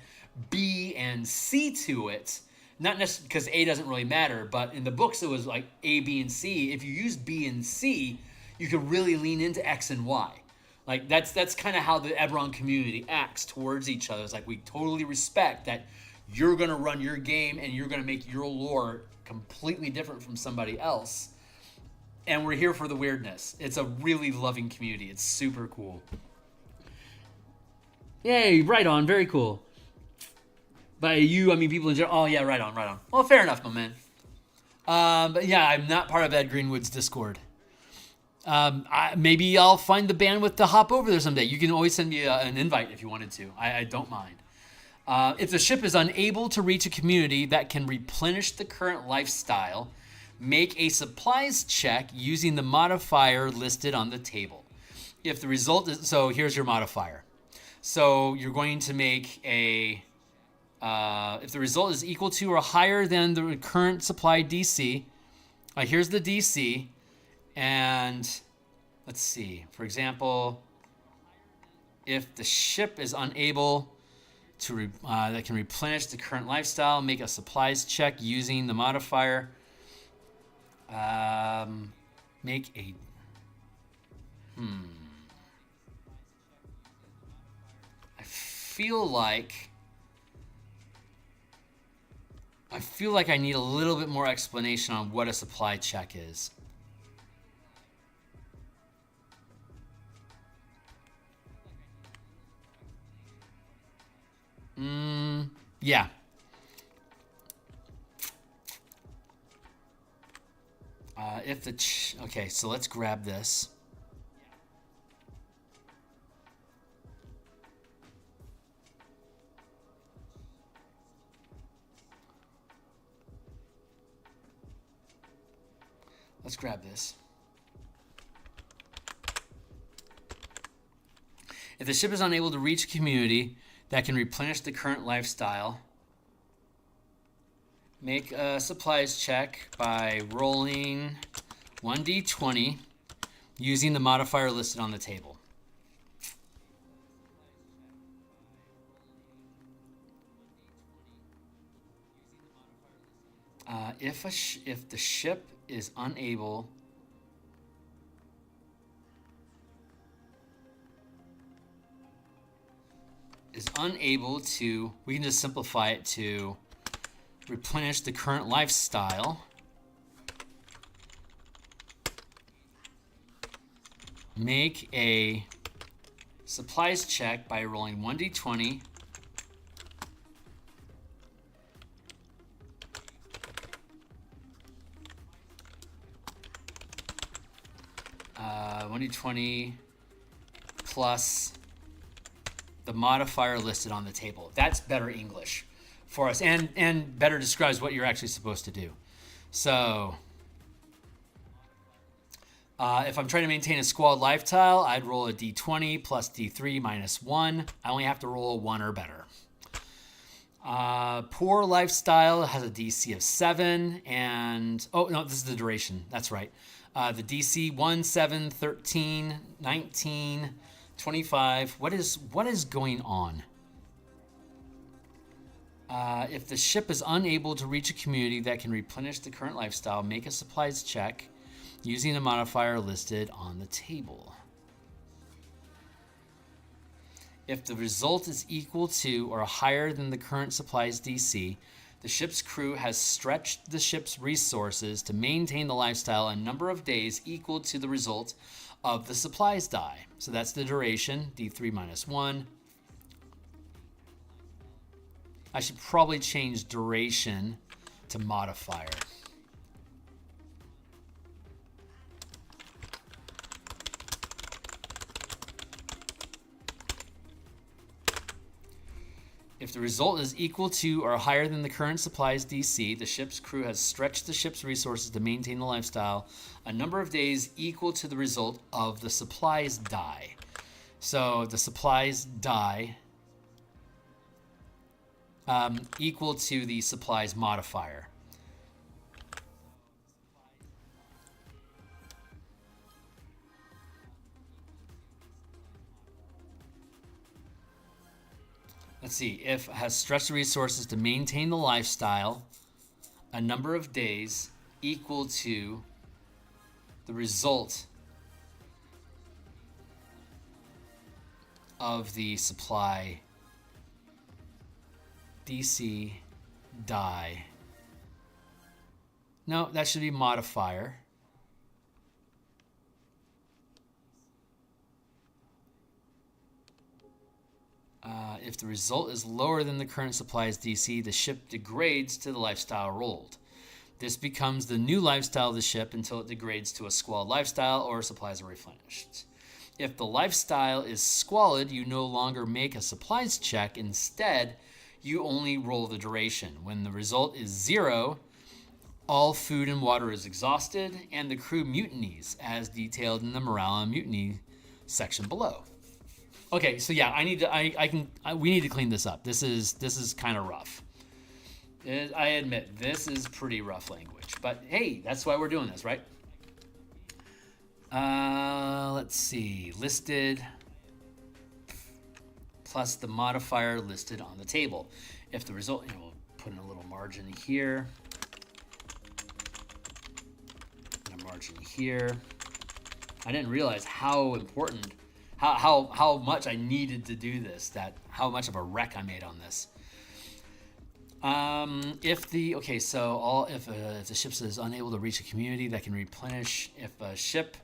B and C to it. Not necessarily because A doesn't really matter, but in the books it was like A, B, and C. If you use B and C, you could really lean into X and Y. Like, that's kind of how the Eberron community acts towards each other. It's like, we totally respect that you're going to run your game and you're going to make your lore completely different from somebody else. And we're here for the weirdness. It's a really loving community. It's super cool. Yay, right on. Very cool. By you, I mean people in general. Oh, yeah, right on. Well, fair enough, my man. But yeah, I'm not part of Ed Greenwood's Discord. Maybe I'll find the bandwidth to hop over there someday. You can always send me an invite if you wanted to. I don't mind. If the ship is unable to reach a community that can replenish the current lifestyle, make a supplies check using the modifier listed on the table. If the result is, so here's your modifier. So you're going to make a, if the result is equal to or higher than the current supply DC, here's the DC. And let's see, for example, if the ship is unable to, that can replenish the current lifestyle, make a supplies check using the modifier. Make a, I feel like I need a little bit more explanation on what a supply check is. Yeah. If the okay, so let's grab this. Let's grab this. If the ship is unable to reach a community that can replenish the current lifestyle, make a supplies check by rolling 1d20 using the modifier listed on the table. If the ship is unable to, we can just simplify it to replenish the current lifestyle. Make a supplies check by rolling 1d20 1d20 plus the modifier listed on the table. That's better English for us, and better describes what you're actually supposed to do. So if I'm trying to maintain a squad lifestyle, I'd roll a d20 plus d3 minus 1. I only have to roll a 1 or better. Poor lifestyle has a DC of 7, and oh no, this is the duration. That's right. The DC 1, 7, 13, 19, 25. What is going on? If the ship is unable to reach a community that can replenish the current lifestyle, make a supplies check using the modifier listed on the table. If the result is equal to or higher than the current supplies DC, the ship's crew has stretched the ship's resources to maintain the lifestyle a number of days equal to the result of the supplies die. So that's the duration, D3 minus 1. I should probably change duration to modifier. If the result is equal to or higher than the current supplies DC, the ship's crew has stretched the ship's resources to maintain the lifestyle a number of days equal to the result of the supplies die. So the supplies die equal to the supplies modifier. Let's see, if has stretched the resources to maintain the lifestyle a number of days equal to the result of the supply DC die. No, that should be modifier. If the result is lower than the current supplies DC, the ship degrades to the lifestyle rolled. This becomes the new lifestyle of the ship until it degrades to a squalid lifestyle or supplies are replenished. If the lifestyle is squalid, you no longer make a supplies check. Instead, you only roll the duration. When the result is 0, all food and water is exhausted, and the crew mutinies, as detailed in the morale and mutiny section below. Okay, so yeah, we need to clean this up. This is kind of rough. I admit, this is pretty rough language. But hey, that's why we're doing this, right? Let's see. Listed plus the modifier listed on the table. If the result, we'll put in a little margin here. And a margin here. I didn't realize how important, how much I needed to do this, how much of a wreck I made on this. If the ship is unable to reach a community that can replenish, if a ship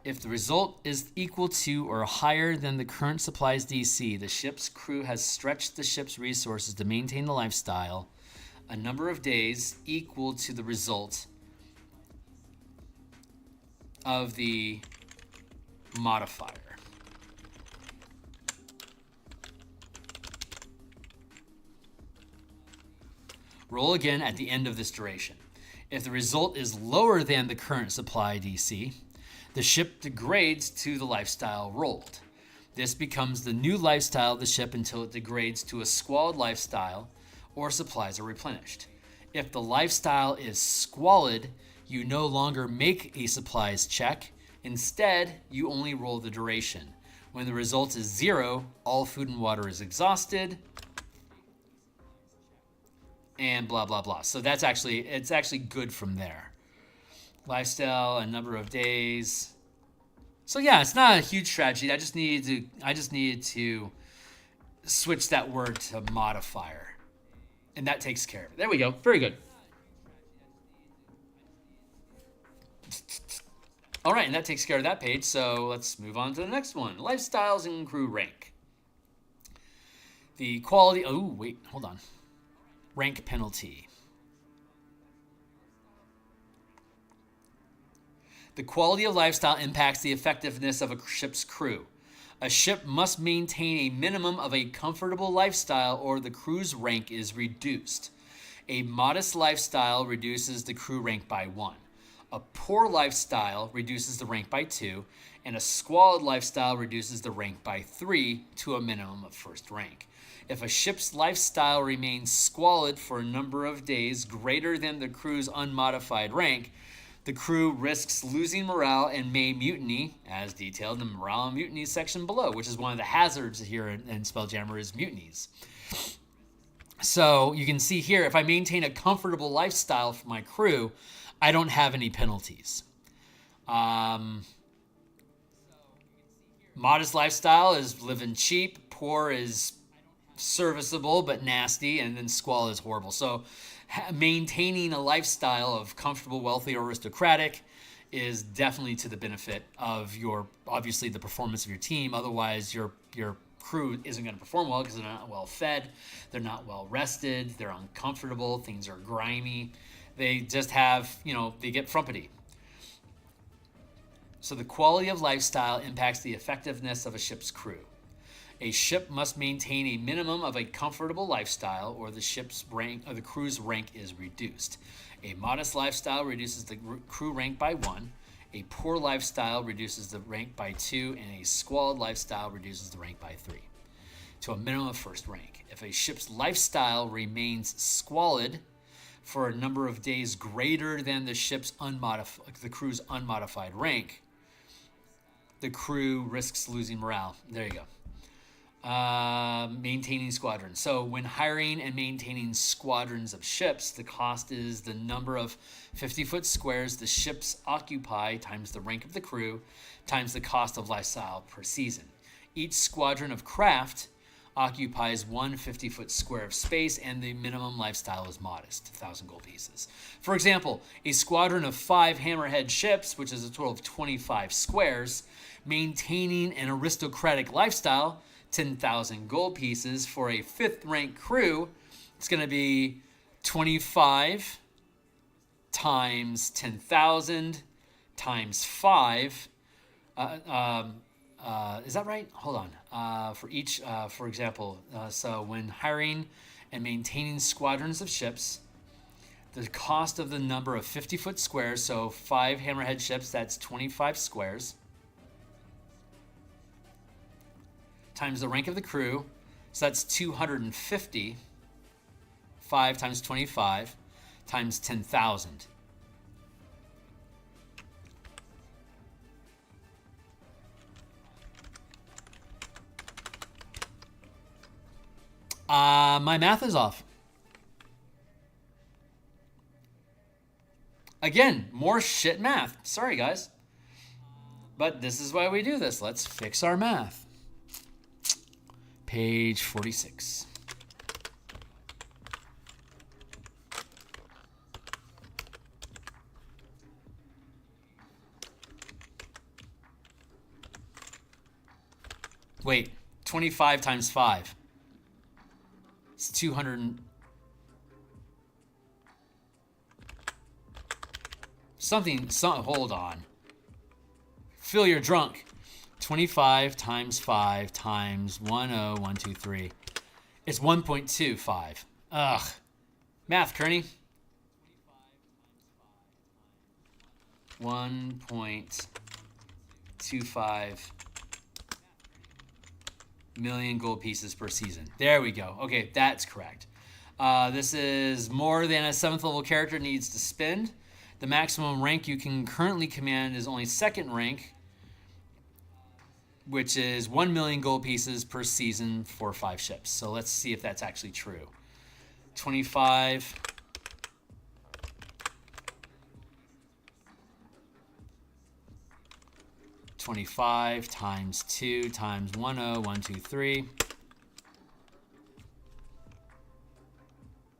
if the result is equal to or higher than the current supplies DC, the ship's crew has stretched the ship's resources to maintain the lifestyle a number of days equal to the result of the modifier. Roll again at the end of this duration. If the result is lower than the current supply DC, the ship degrades to the lifestyle rolled. This becomes the new lifestyle of the ship until it degrades to a squalid lifestyle or supplies are replenished. If the lifestyle is squalid, you no longer make a supplies check. Instead, you only roll the duration. When the result is 0, all food and water is exhausted, and blah, blah, blah. So it's actually good from there. Lifestyle, a number of days. So yeah, it's not a huge strategy. I just needed to switch that word to modifier. And that takes care of it. There we go. Very good. All right, and that takes care of that page. So let's move on to the next one. Lifestyles and crew rank. The quality... Oh, wait, hold on. Rank penalty. The quality of lifestyle impacts the effectiveness of a ship's crew. A ship must maintain a minimum of a comfortable lifestyle or the crew's rank is reduced. A modest lifestyle reduces the crew rank by 1. A poor lifestyle reduces the rank by 2, and a squalid lifestyle reduces the rank by 3 to a minimum of first rank. If a ship's lifestyle remains squalid for a number of days greater than the crew's unmodified rank, the crew risks losing morale and may mutiny, as detailed in the morale and mutiny section below, which is one of the hazards here in Spelljammer is mutinies. So you can see here, if I maintain a comfortable lifestyle for my crew, I don't have any penalties. Modest lifestyle is living cheap. Poor is serviceable but nasty, and then squalid is horrible. So maintaining a lifestyle of comfortable, wealthy, or aristocratic is definitely to the benefit of obviously the performance of your team. Otherwise, your crew isn't going to perform well because they're not well fed, they're not well rested, they're uncomfortable, things are grimy. They just have, they get frumpety. So the quality of lifestyle impacts the effectiveness of a ship's crew. A ship must maintain a minimum of a comfortable lifestyle or the ship's rank or the crew's rank is reduced. A modest lifestyle reduces the crew rank by 1. A poor lifestyle reduces the rank by 2, and a squalid lifestyle reduces the rank by 3 to a minimum of first rank. If a ship's lifestyle remains squalid for a number of days greater than the crew's unmodified rank, the crew risks losing morale. There you go. Maintaining squadrons. So when hiring and maintaining squadrons of ships, the cost is the number of 50-foot squares the ships occupy times the rank of the crew times the cost of lifestyle per season. Each squadron of craft occupies one 50-foot square of space, and the minimum lifestyle is modest, 1,000 gold pieces. For example, a squadron of 5 hammerhead ships, which is a total of 25 squares, maintaining an aristocratic lifestyle, 10,000 gold pieces. For a 5th rank crew, it's going to be 25 times 10,000 times 5. Is that right? Hold on. For each, for example, so when hiring and maintaining squadrons of ships, the cost of the number of 50-foot squares, so 5 hammerhead ships, that's 25 squares, times the rank of the crew, so that's 250, 5 times 25 times 10,000. My math is off. Again, more shit math. Sorry, guys. But this is why we do this. Let's fix our math. Page 46. Wait, 25 times 5. It's 200. Hold on. Phil, you're drunk. 25 times 5 times 10123. It's 1.25. Ugh. Math, Kearney. 1.25 million gold pieces per season. There we go. Okay, that's correct. This is more than a 7th level character needs to spend. The maximum rank you can currently command is only 2nd rank, which is 1 million gold pieces per season for 5 ships. So let's see if that's actually true. 25 times 2 times 10123.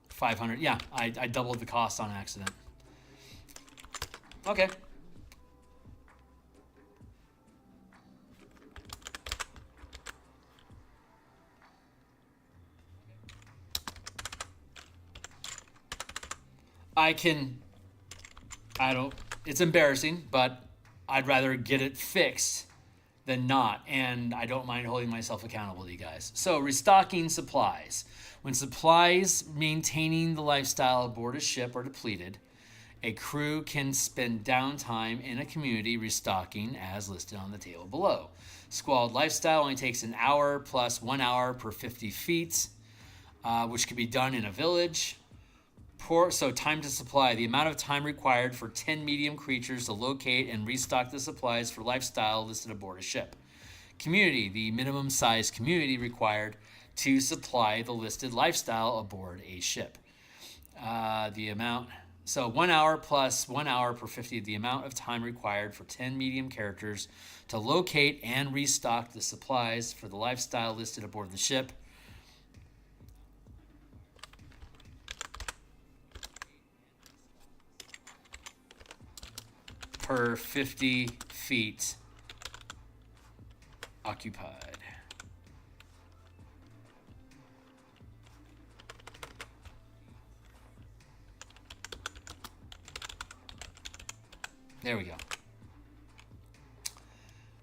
500. Yeah, I doubled the cost on accident. Okay. It's embarrassing, but I'd rather get it fixed than not, and I don't mind holding myself accountable to you guys. So, restocking supplies. When supplies maintaining the lifestyle aboard a ship are depleted, a crew can spend downtime in a community restocking as listed on the table below. Squalid lifestyle only takes an hour plus 1 hour per 50 feet, which can be done in a village. So time to supply. The amount of time required for 10 medium creatures to locate and restock the supplies for lifestyle listed aboard a ship. Community. The minimum size community required to supply the listed lifestyle aboard a ship. The amount... So 1 hour plus 1 hour per 50, the amount of time required for 10 medium characters to locate and restock the supplies for the lifestyle listed aboard the ship. Per 50 feet occupied. There we go.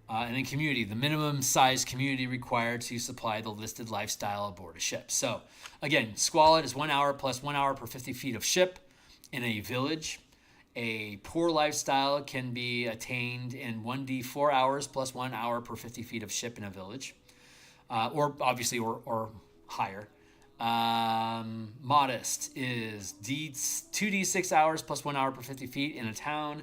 And then community, the minimum size community required to supply the listed lifestyle aboard a ship. So again, squalid is 1 hour plus 1 hour per 50 feet of ship in a village. A poor lifestyle can be attained in 1d4 hours plus 1 hour per 50 feet of ship in a village, or higher. Modest is 2d6 hours plus 1 hour per 50 feet in a town.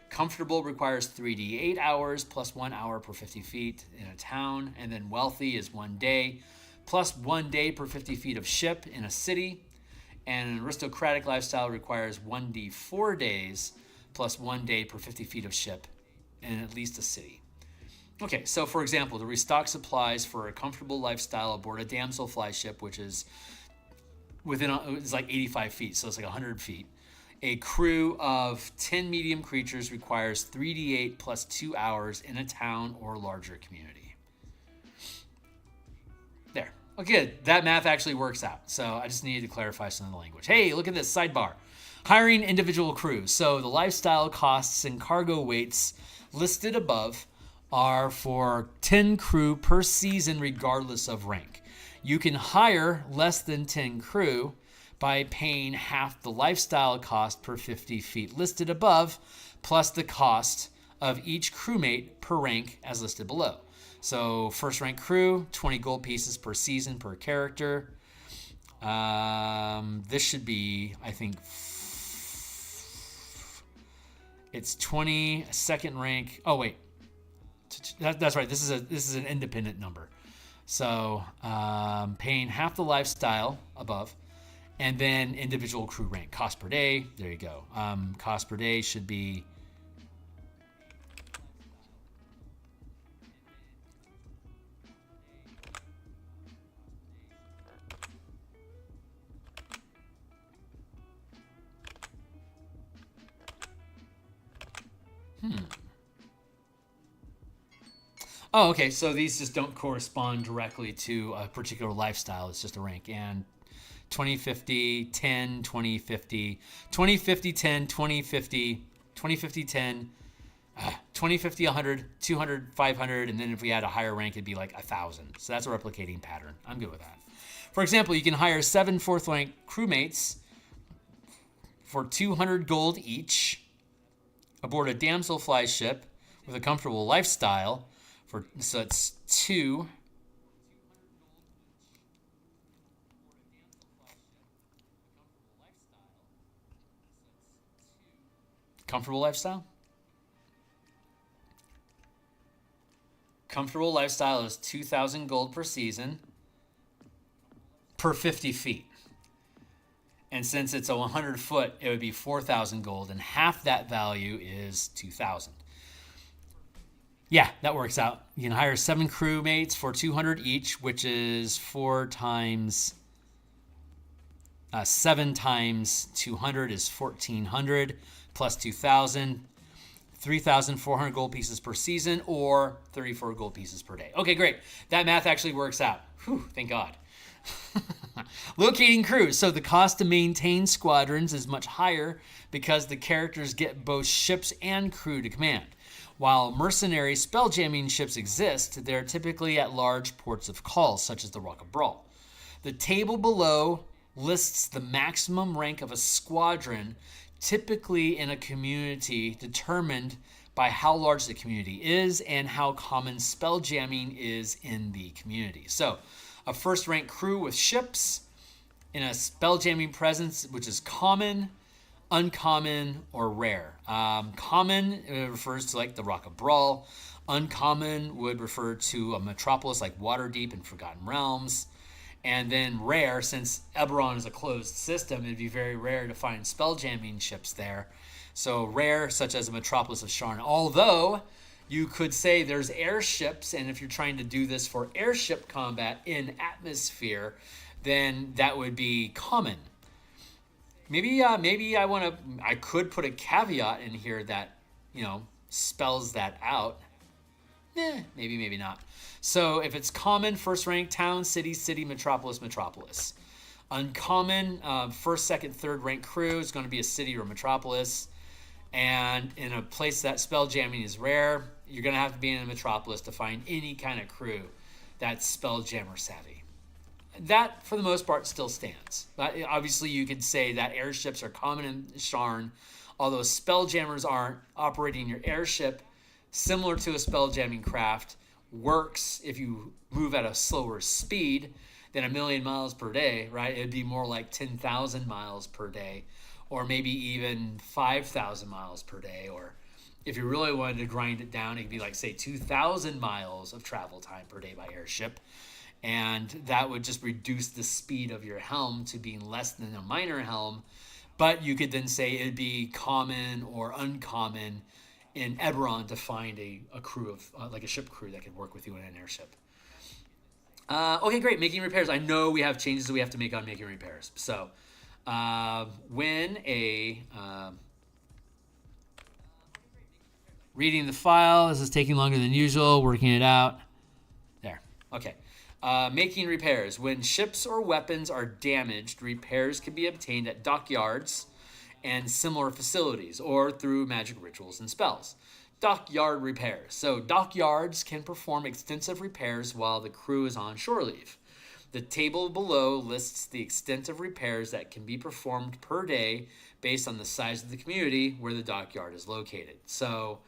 Comfortable requires 3d8 hours plus 1 hour per 50 feet in a town. And then wealthy is 1 day plus 1 day per 50 feet of ship in a city. And an aristocratic lifestyle requires 1d4 days plus 1 day per 50 feet of ship in at least a city. Okay, so for example, to restock supplies for a comfortable lifestyle aboard a damselfly ship, which is it's like 85 feet, so it's like 100 feet. A crew of 10 medium creatures requires 3d8 plus 2 hours in a town or larger community. There. Okay, that math actually works out. So I just needed to clarify some of the language. Hey, look at this sidebar. Hiring individual crews. So the lifestyle costs and cargo weights listed above are for 10 crew per season regardless of rank. You can hire less than 10 crew by paying half the lifestyle cost per 50 feet listed above, plus the cost of each crewmate per rank as listed below. So first rank crew, 20 gold pieces per season per character. This should be, I think, it's 22nd rank. Oh wait, that's right. This is an independent number. So paying half the lifestyle above, and then individual crew rank. Cost per day. There you go. Cost per day should be. Oh, okay. So these just don't correspond directly to a particular lifestyle. It's just a rank. And 2050, 10, 2050, 2050, 10, 2050, 2050, 10, 2050, 100, 200, 500. And then if we add a higher rank, it'd be like 1,000. So that's a replicating pattern. I'm good with that. For example, you can hire 7 4th rank crewmates for 200 gold each aboard a damselfly ship with a comfortable lifestyle. So it's 2. Comfortable lifestyle? Comfortable lifestyle is 2,000 gold per season per 50 feet. And since it's a 100 foot, it would be 4,000 gold, and half that value is 2,000. Yeah, that works out. You can hire 7 crewmates for 200 each, which is 4 times 7 times 200 is 1,400 plus 2,000, 3,400 gold pieces per season, or 34 gold pieces per day. Okay, great. That math actually works out. Whew, thank God. Locating crews. So the cost to maintain squadrons is much higher because the characters get both ships and crew to command. While mercenary spelljamming ships exist, they're typically at large ports of call, such as the Rock of Brawl. The table below lists the maximum rank of a squadron, typically in a community, determined by how large the community is and how common spelljamming is in the community. So, a first rank crew with ships in a spelljamming presence, which is common, uncommon, or rare. Common refers to like the Rock of Brawl. Uncommon would refer to a metropolis like Waterdeep and Forgotten Realms. And then rare, since Eberron is a closed system, it'd be very rare to find spelljamming ships there. So rare, such as a metropolis of Sharn. Although you could say there's airships, and if you're trying to do this for airship combat in atmosphere, then that would be common. Maybe I could put a caveat in here that, spells that out. Maybe not. So if it's common, first rank, town, city, metropolis, metropolis. Uncommon, first, second, third rank crew is going to be a city or metropolis. And in a place that spelljamming is rare, you're going to have to be in a metropolis to find any kind of crew that's spelljammer savvy. That, for the most part, still stands. But obviously, you could say that airships are common in Sharn, although spelljammers aren't. Operating your airship, similar to a spelljamming craft, works if you move at a slower speed than 1,000,000 miles per day, right? It'd be more like 10,000 miles per day, or maybe even 5,000 miles per day. Or if you really wanted to grind it down, it'd be like, say, 2,000 miles of travel time per day by airship. And that would just reduce the speed of your helm to being less than a minor helm. But you could then say it'd be common or uncommon in Eberron to find a crew of, like a ship crew that could work with you in an airship. Okay, great. Making repairs. I know we have changes that we have to make on making repairs. So when reading the file, this is taking longer than usual, working it out. There. Okay. Making repairs. When ships or weapons are damaged, repairs can be obtained at dockyards and similar facilities, or through magic rituals and spells. Dockyard repairs. So dockyards can perform extensive repairs while the crew is on shore leave. The table below lists the extent of repairs that can be performed per day based on the size of the community where the dockyard is located. So,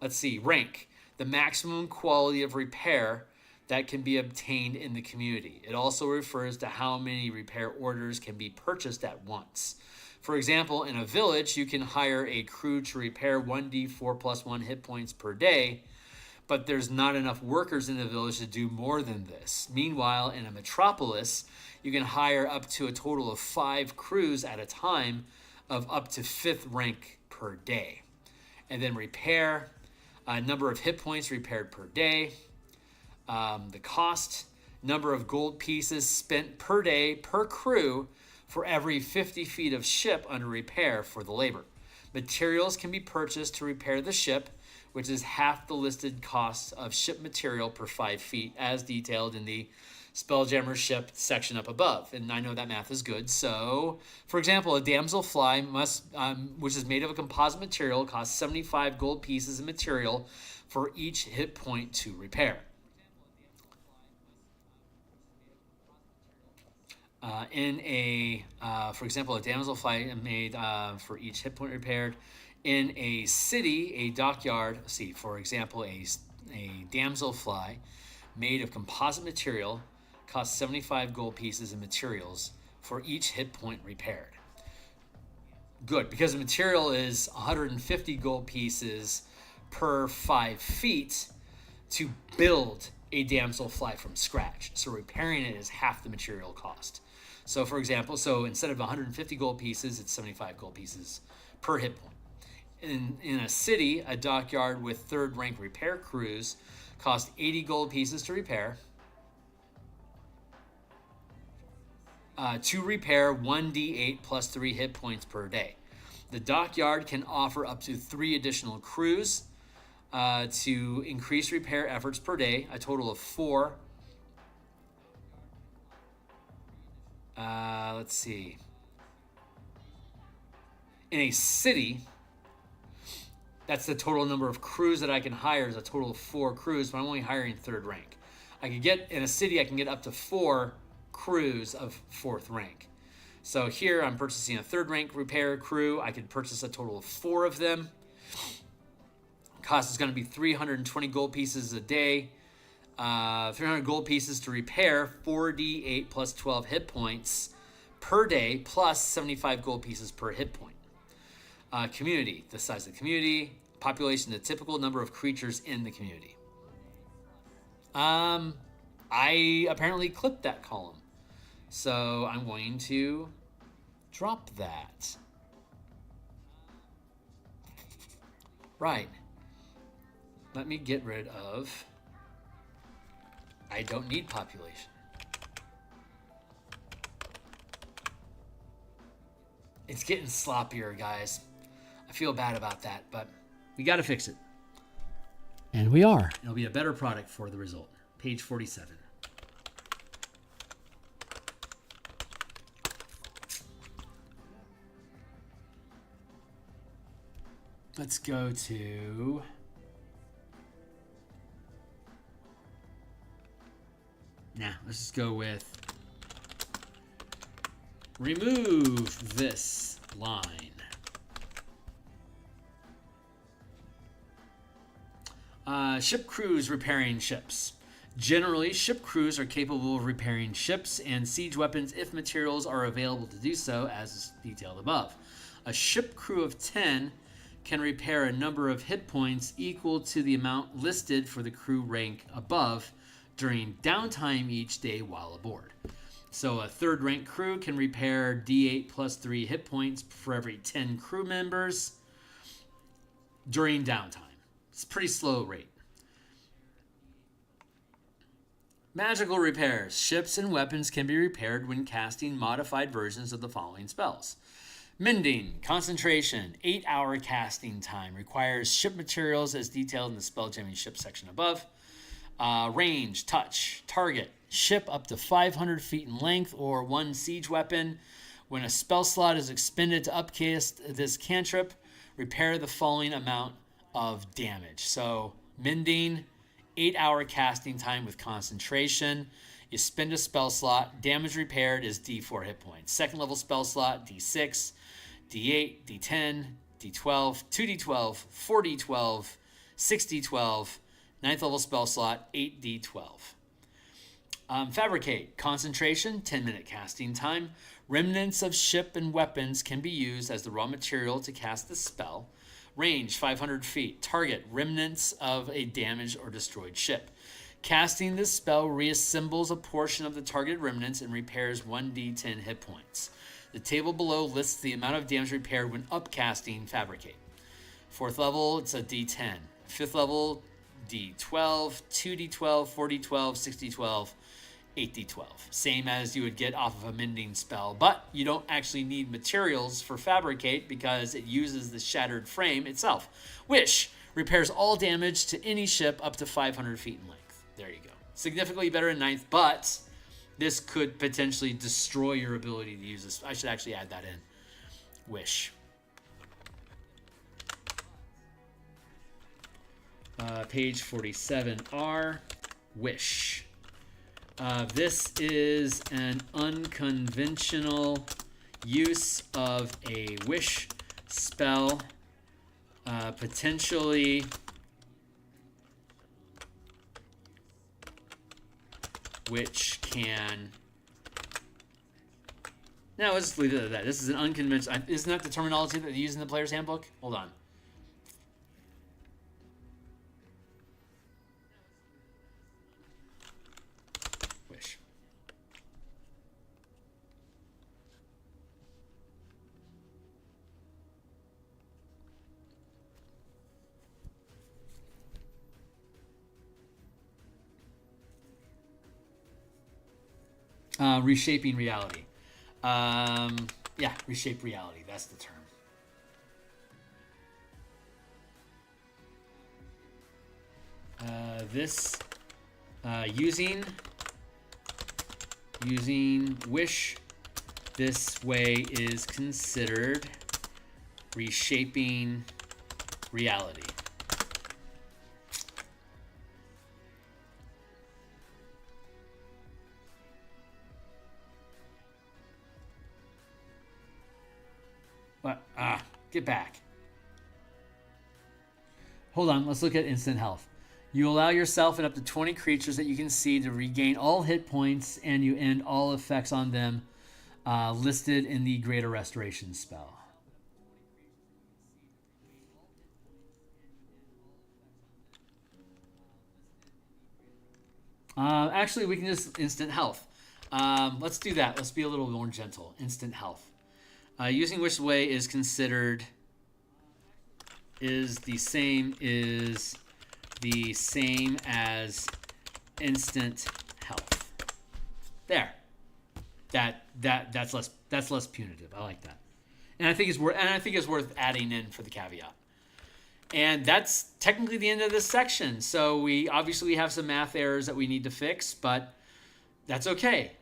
let's see, rank. The maximum quality of repair that can be obtained in the community. It also refers to how many repair orders can be purchased at once. For example, in a village, you can hire a crew to repair 1d4 plus 1 hit points per day, but there's not enough workers in the village to do more than this. Meanwhile, in a metropolis, you can hire up to a total of 5 crews at a time of up to 5th rank per day. And then repair, number of hit points repaired per day, the cost, number of gold pieces spent per day per crew for every 50 feet of ship under repair for the labor. Materials can be purchased to repair the ship, which is half the listed cost of ship material per 5 feet, as detailed in the Spelljammer ship section up above. And I know that math is good. So, for example, a damselfly which is made of a composite material, costs 75 gold pieces of material for each hit point to repair. For example, a damselfly made for each hit point repaired. In a city, a dockyard, for example, a damselfly made of composite material costs 75 gold pieces of materials for each hit point repaired. Good, because the material is 150 gold pieces per 5 feet to build a damselfly from scratch. So repairing it is half the material cost. So for example, instead of 150 gold pieces, it's 75 gold pieces per hit point. In a city, a dockyard with 3rd rank repair crews cost 80 gold pieces to repair. To repair 1d8 plus 3 hit points per day. The dockyard can offer up to 3 additional crews to increase repair efforts per day, a total of 4. Let's see. In a city, that's the total number of crews that I can hire, is a total of 4 crews, but I'm only hiring 3rd rank. In a city, I can get up to 4 crews of 4th rank. So here I'm purchasing a 3rd rank repair crew. I could purchase a total of 4 of them. Cost is going to be 320 gold pieces a day. 300 gold pieces to repair 4d8 plus 12 hit points per day, plus 75 gold pieces per hit point. Community, the size of the community, population, the typical number of creatures in the community. I apparently clipped that column, so I'm going to drop that. Right. Let me get rid of... I don't need population. It's getting sloppier, guys. I feel bad about that, but we got to fix it. And we are. It'll be a better product for the result. Page 47. Let's go to... Nah, let's just go with remove this line. Ship crews repairing ships. Generally, ship crews are capable of repairing ships and siege weapons if materials are available to do so, as is detailed above. A ship crew of 10 can repair a number of hit points equal to the amount listed for the crew rank above during downtime each day while aboard. So a 3rd rank crew can repair D8 plus 3 hit points for every 10 crew members during downtime. It's a pretty slow rate. Magical repairs. Ships and weapons can be repaired when casting modified versions of the following spells. Mending, concentration, 8-hour casting time. Requires ship materials as detailed in the Spelljamming ship section above. Range, touch, target, ship up to 500 feet in length or 1 siege weapon. When a spell slot is expended to upcast this cantrip, repair the following amount of damage. So, mending, 8-hour casting time with concentration. You spend a spell slot. Damage repaired is D4 hit points. 2nd level spell slot, D6, D8, D10, D12, 2D12, 4D12, 6D12. 9th level spell slot, 8D12. Fabricate. Concentration, 10-minute casting time. Remnants of ship and weapons can be used as the raw material to cast the spell. Range, 500 feet. Target, remnants of a damaged or destroyed ship. Casting this spell reassembles a portion of the targeted remnants and repairs 1d10 hit points. The table below lists the amount of damage repaired when upcasting Fabricate. 4th level, it's a d10. 5th level, d12, 2d12, 4d12, 6d12, 8d12. Same as you would get off of a mending spell, but you don't actually need materials for Fabricate because it uses the shattered frame itself. Wish repairs all damage to any ship up to 500 feet in length. There you go. Significantly better in 9th, but this could potentially destroy your ability to use this. I should actually add that in. Wish. Page 47R. Wish. This is an unconventional use of a wish spell, potentially which can... No, let's just leave it at that. This is an unconventional... Isn't that the terminology that they use in the player's handbook? Hold on. Wish. Reshaping reality. Yeah, reshape reality. That's the term. Using wish this way is considered reshaping reality. What? Get back. Hold on, let's look at instant health. You allow yourself and up to 20 creatures that you can see to regain all hit points, and you end all effects on them listed in the Greater Restoration spell. Actually, we can just instant health. Let's do that. Let's be a little more gentle. Instant health. Using which way is considered is the same as instant health. There. That's less punitive. I like that. And I think it's worth adding in for the caveat. And that's technically the end of this section. So we obviously have some math errors that we need to fix, but that's okay.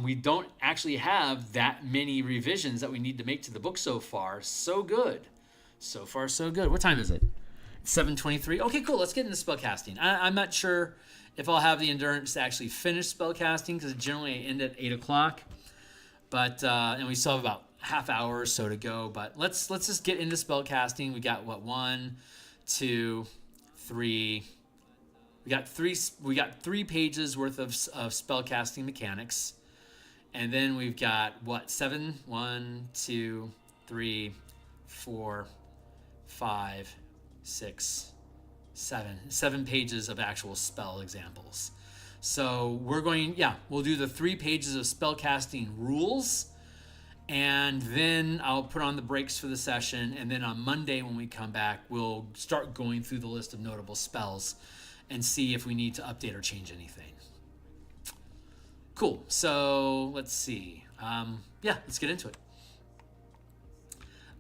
We don't actually have that many revisions that we need to make to the book so far. So good. So far, so good. What time is it? It's 7:23. Okay, cool. Let's get into spellcasting. I'm not sure if I'll have the endurance to actually finish spellcasting because generally I end at 8 o'clock. But and we still have about half hour or so to go. But let's just get into spellcasting. We got what, 1, 2, 3. We got three pages worth of spellcasting mechanics, and then we've got what, 7? 1, 2, 3, 4, 5, 6, 7. 7 pages of actual spell examples. So we'll do the 3 pages of spellcasting rules, and then I'll put on the breaks for the session, and then on Monday when we come back, we'll start going through the list of notable spells and see if we need to update or change anything. Cool. So let's see. Let's get into it.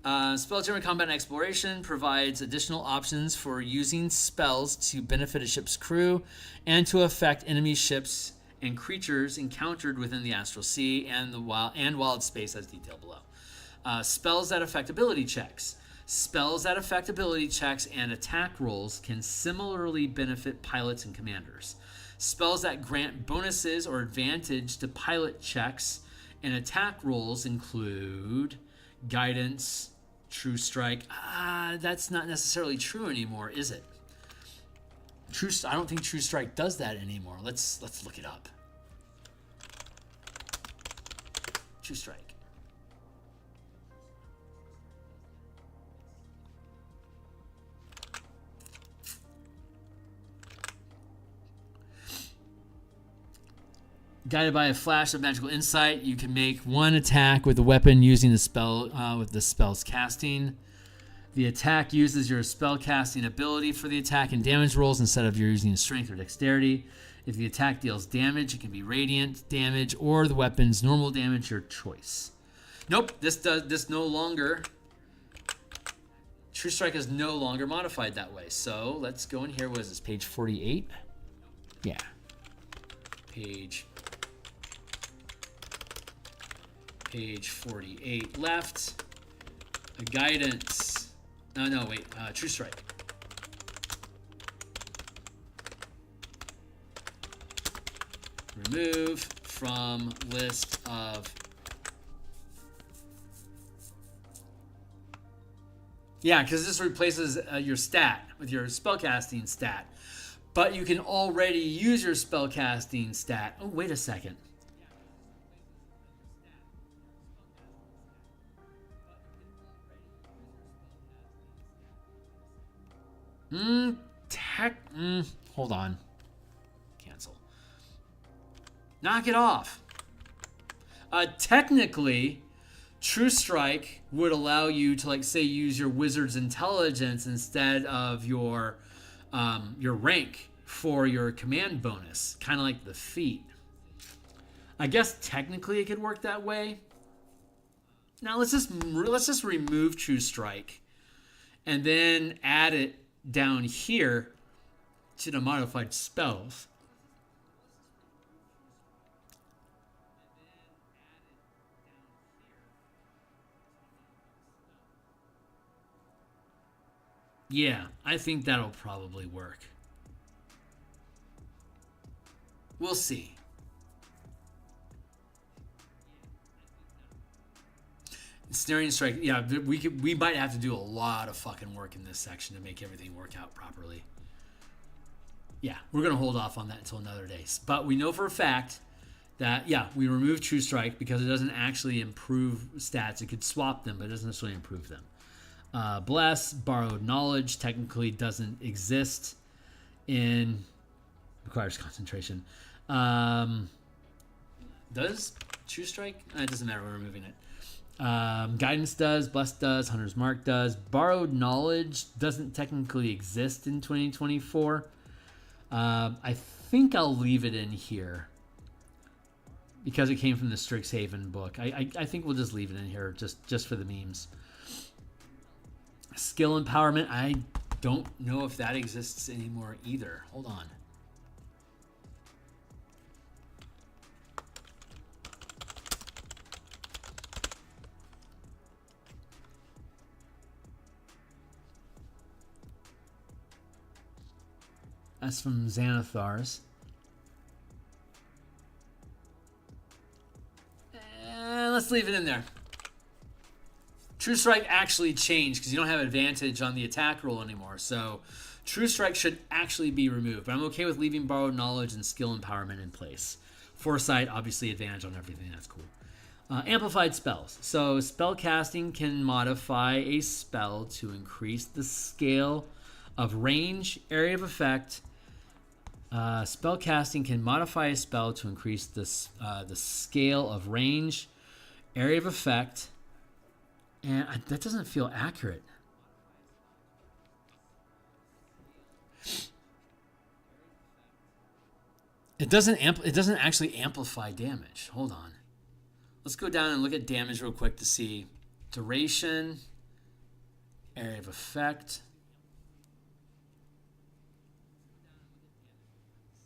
Spelljammer Combat Exploration provides additional options for using spells to benefit a ship's crew and to affect enemy ships and creatures encountered within the Astral Sea and wild space as detailed below. Spells that affect ability checks. Spells that affect ability checks and attack rolls can similarly benefit pilots and commanders. Spells that grant bonuses or advantage to pilot checks and attack rolls include Guidance, True Strike. That's not necessarily true anymore, is it? I don't think True Strike does that anymore. Let's look it up. True Strike. Guided by a flash of magical insight, you can make one attack with a weapon using the spell with the spell's casting. The attack uses your spell casting ability for the attack and damage rolls instead of your using strength or dexterity. If the attack deals damage, it can be radiant damage or the weapon's normal damage, your choice. Nope, this no longer. True Strike is no longer modified that way. So let's go in here. What is this? Page 48? Yeah. Page 48 left. A guidance. No, wait. True Strike. Remove from list of. Yeah, because this replaces your stat with your spellcasting stat. But you can already use your spellcasting stat. Oh, wait a second. Hold on. Cancel. Knock it off. Technically, True Strike would allow you to, like, say, use your Wizard's Intelligence instead of your rank for your command bonus, kind of like the feat. I guess technically it could work that way. Now let's just remove True Strike, and then add it down here to the modified spells. Yeah, I think that'll probably work. We'll see. Snaring Strike, yeah, we might have to do a lot of fucking work in this section to make everything work out properly. Yeah, we're going to hold off on that until another day. But we know for a fact that, yeah, we removed True Strike because it doesn't actually improve stats. It could swap them, but it doesn't necessarily improve them. Bless, Borrowed Knowledge technically doesn't exist in... Requires concentration. Does True Strike? It doesn't matter, we're removing it. Guidance does, Bless does, Hunter's Mark does. Borrowed Knowledge doesn't technically exist in 2024. I think I'll leave it in here because it came from the Strixhaven book. I think we'll just leave it in here just for the memes. Skill Empowerment, I don't know if that exists anymore either. Hold on. That's from Xanathar's. And let's leave it in there. True Strike actually changed because you don't have advantage on the attack roll anymore. So True Strike should actually be removed. But I'm okay with leaving Borrowed Knowledge and Skill Empowerment in place. Foresight, obviously advantage on everything. That's cool. Amplified spells. So spell casting can modify a spell to increase the scale of range, area of effect. Spell casting can modify a spell to increase the scale of range, area of effect, and that doesn't feel accurate. It doesn't actually amplify damage. Hold on. Let's go down and look at damage real quick to see duration, area of effect.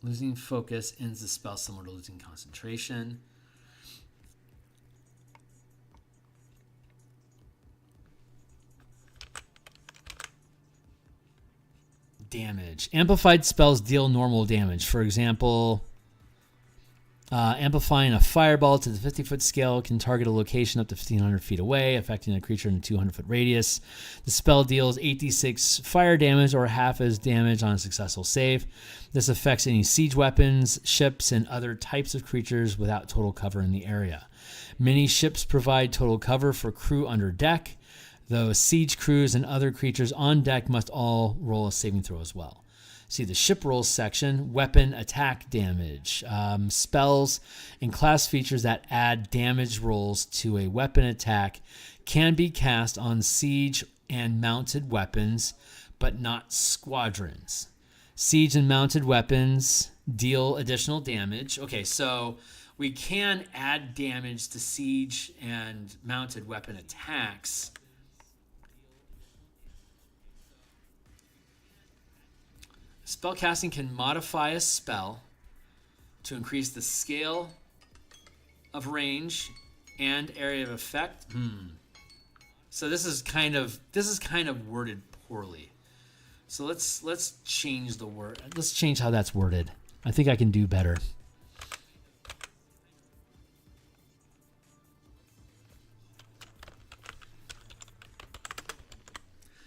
Losing focus ends the spell similar to losing concentration. Damage. Amplified spells deal normal damage. For example, Amplifying a fireball to the 50-foot scale can target a location up to 1,500 feet away, affecting a creature in a 200-foot radius. The spell deals 8d6 fire damage or half as damage on a successful save. This affects any siege weapons, ships, and other types of creatures without total cover in the area. Many ships provide total cover for crew under deck, though siege crews and other creatures on deck must all roll a saving throw as well. See the ship rolls section, weapon attack damage. Spells and class features that add damage rolls to a weapon attack can be cast on siege and mounted weapons, but not squadrons. Siege and mounted weapons deal additional damage. Okay, so we can add damage to siege and mounted weapon attacks. Spellcasting can modify a spell to increase the scale of range and area of effect. So this is kind of worded poorly. So let's change the word. Let's change how that's worded. I think I can do better.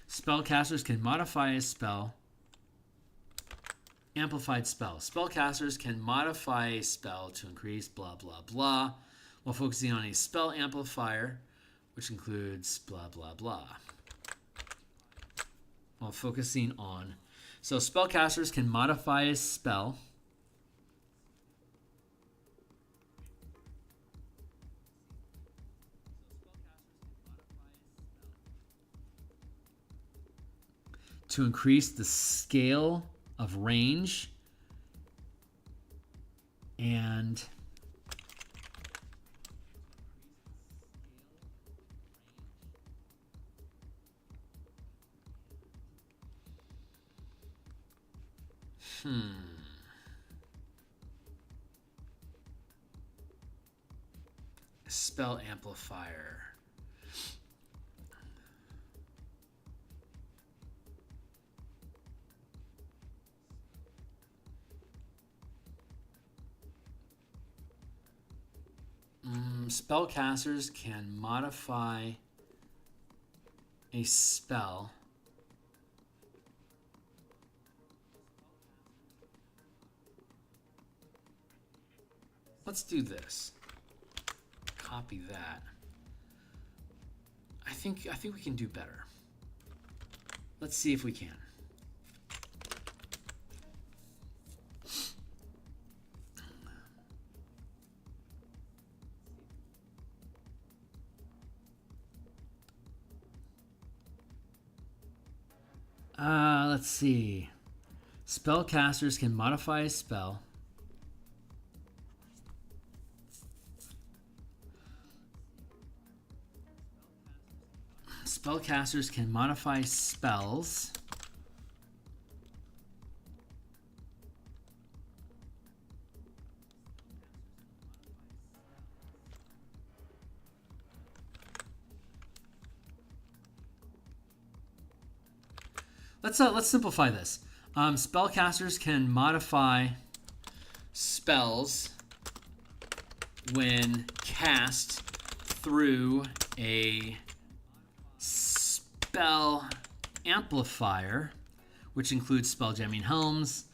Spellcasters can modify a spell. Amplified spell. Spellcasters can modify a spell to increase blah, blah, blah, while focusing on a spell amplifier, which includes blah, blah, blah. While focusing on. So spellcasters can modify a spell to increase the scale of range and spell amplifier. Spellcasters can modify a spell let's do this. Copy that. I think we can do better. Let's see if we can. Let's see. Spellcasters can modify a spell. Spellcasters can modify spells. Let's simplify this. Spellcasters can modify spells when cast through a spell amplifier, which includes spelljamming helms,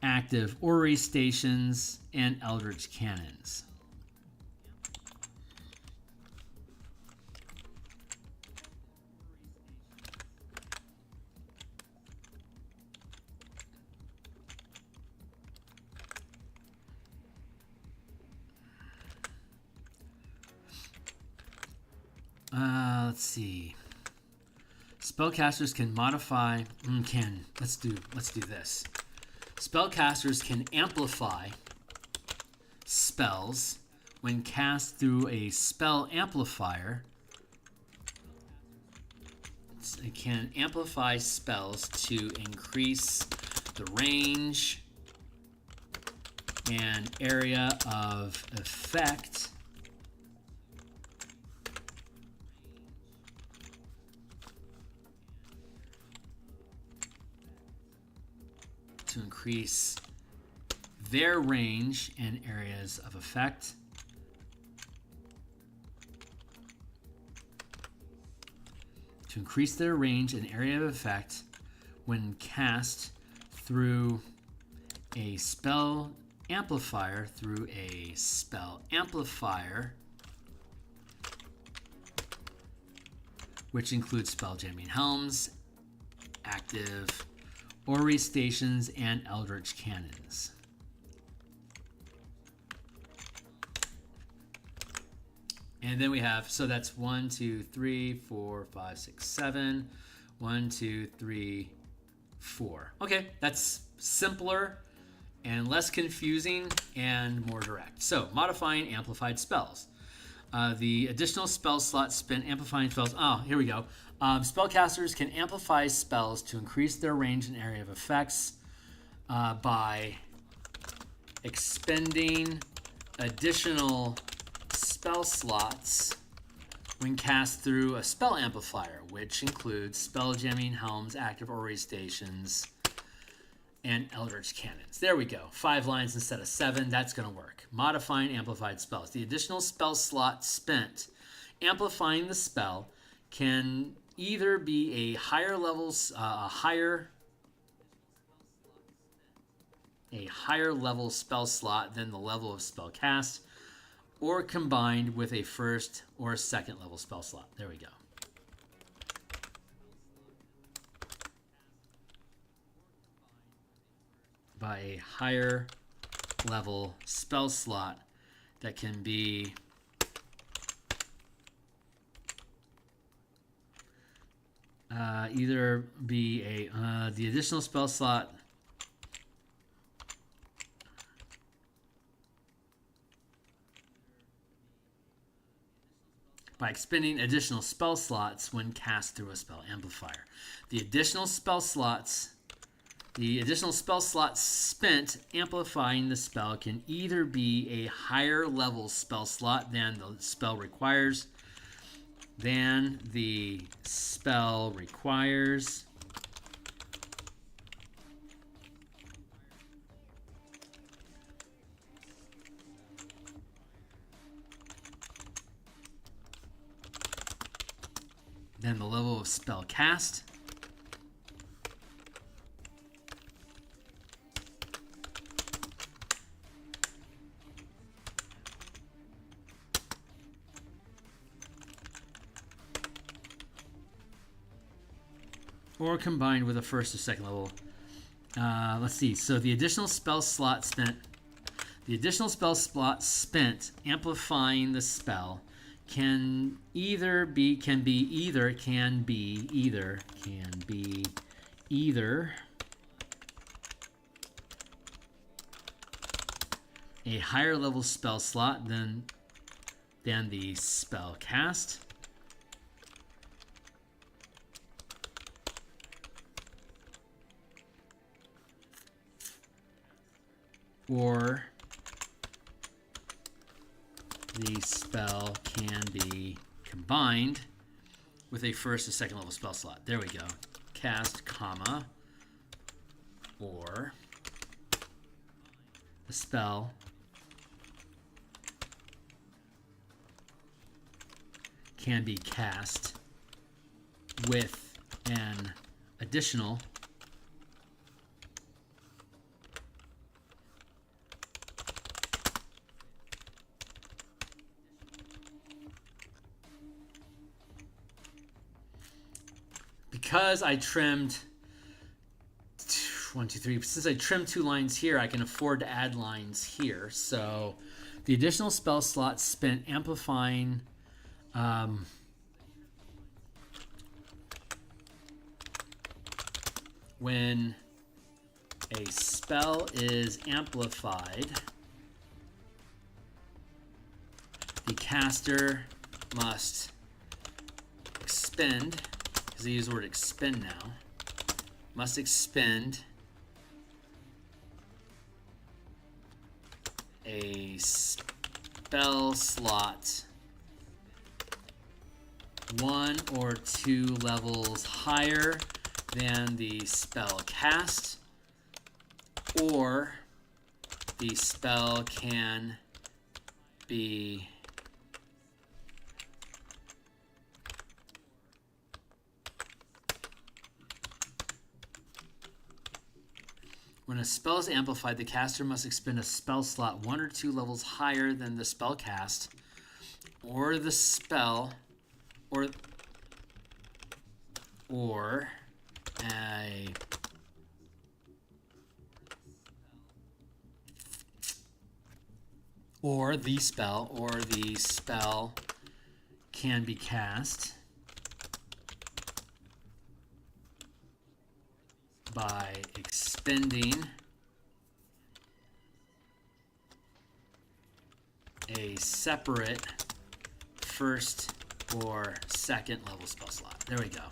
active orrery stations, and eldritch cannons. Let's see. Spellcasters can modify. Let's do this. Spellcasters can amplify spells when cast through a spell amplifier. It can amplify spells to increase the range and area of effect to increase their range and areas of effect. To increase their range and area of effect when cast through a spell amplifier, which includes spell jamming helms, active orrery stations, and eldritch cannons. And then we have, so that's 1, 2, 3, 4, 5, 6, 7. 1, 2, 3, 4. Okay, that's simpler and less confusing and more direct. So, modifying amplified spells. The additional spell slot spent amplifying spells. Oh, here we go. Spellcasters can amplify spells to increase their range and area of effects by expending additional spell slots when cast through a spell amplifier, which includes spell jamming helms, active orrery stations, and eldritch cannons. There we go. 5 lines instead of 7. That's going to work. Modifying amplified spells. The additional spell slot spent amplifying the spell can either be a higher level spell slot than the level of spell cast, or combined with a first or second level spell slot. There we go. By a higher level spell slot that can be either be the additional spell slot by expending additional spell slots when cast through a spell amplifier. The additional spell slots spent amplifying the spell can either be a higher level spell slot than the spell requires, than the level of spell cast, or combined with a first or second level. Let's see. So the additional spell slot spent amplifying the spell can be either a higher level spell slot than the spell cast, or the spell can be combined with a first or second level spell slot. There we go. Cast, comma, or the spell can be cast with an additional because I trimmed 1, 2, 3. Since I trimmed 2 lines here, I can afford to add lines here. So the additional spell slot spent amplifying when a spell is amplified, the caster must expend, because I use the word expend now, must expend a spell slot 1 or 2 levels higher than the spell cast, or the spell can be when a spell is amplified, the caster must expend a spell slot 1 or 2 levels higher than the spell cast, or the spell, or a or the spell can be cast by expending a separate first or second level spell slot. There we go.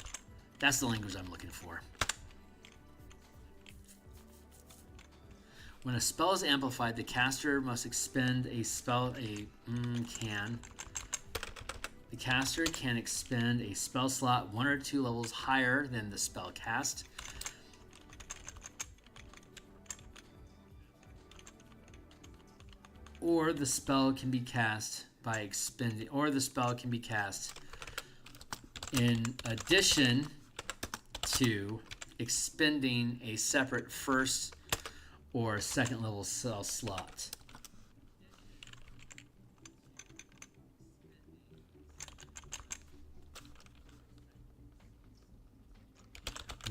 That's the language I'm looking for. When a spell is amplified, the caster must expend a spell. The caster can expend a spell slot 1 or 2 levels higher than the spell cast, or the spell can be cast by expending, or the spell can be cast in addition to expending a separate first or second level spell slot.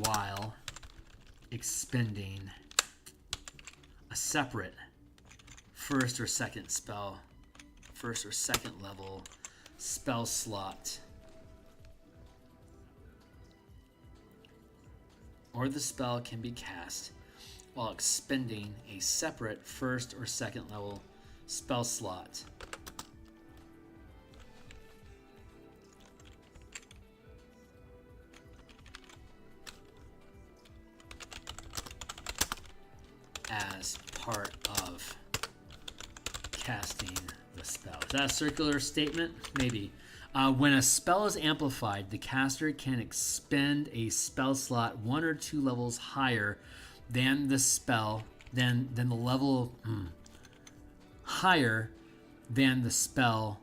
While expending a separate first or second level spell slot, or the spell can be cast while expending a separate first or second level spell slot as part of casting the spell. Is that a circular statement? Maybe. When a spell is amplified, the caster can expend a spell slot 1 or 2 levels higher than the spell, than the level higher than the spell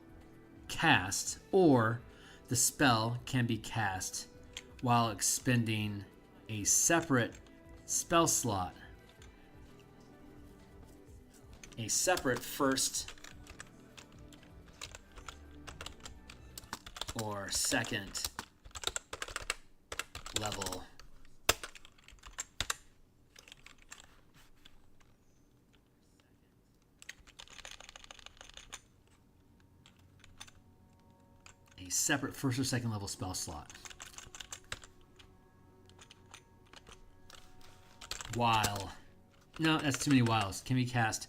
cast, or the spell can be cast while expending a separate spell slot, a separate first or second level spell slot while, no, that's too many whiles, can be cast,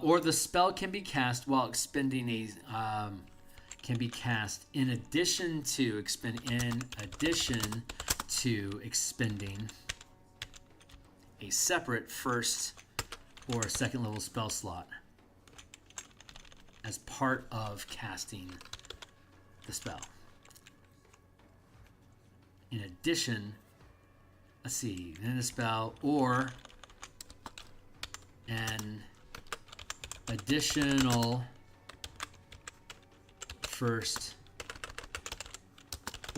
or the spell can be cast while expending a can be cast in addition to expending a separate first or second level spell slot as part of casting the spell. In addition, let's see, then the spell, or an additional first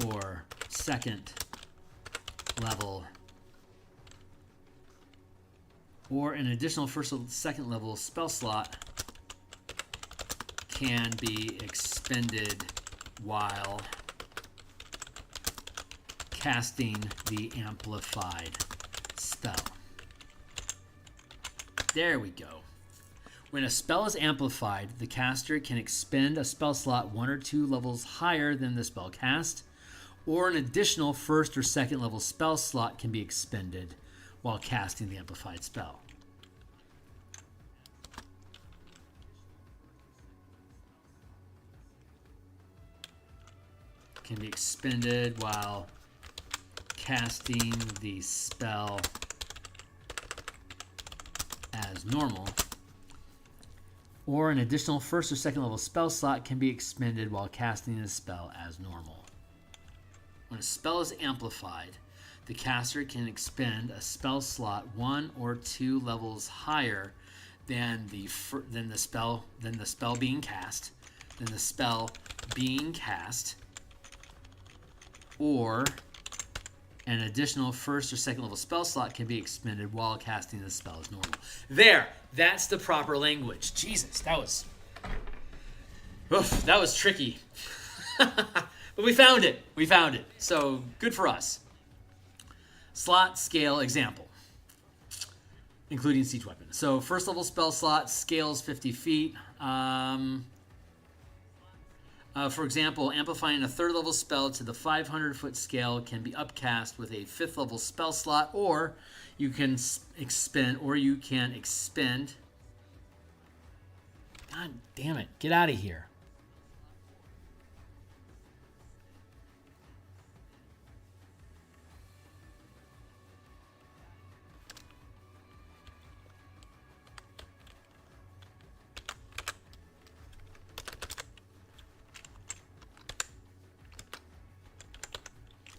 or second level, or an additional first or second level spell slot can be expended while casting the amplified spell. There we go. When a spell is amplified, the caster can expend a spell slot 1 or 2 levels higher than the spell cast, or an additional first or second level spell slot can be expended while casting the amplified spell. Can be expended while casting the spell as normal, or an additional first or second level spell slot can be expended while casting the spell as normal. When a spell is amplified, the caster can expend a spell slot 1 or 2 levels higher than the spell being cast, or an additional first or second level spell slot can be expended while casting the spell as normal. There, that's the proper language. Jesus, that was tricky. But we found it. So good for us. Slot scale example, including siege weapon. So first level spell slot scales 50 feet. For example, amplifying a third level spell to the 500-foot scale can be upcast with a fifth level spell slot, or you can expend. God damn it! Get out of here.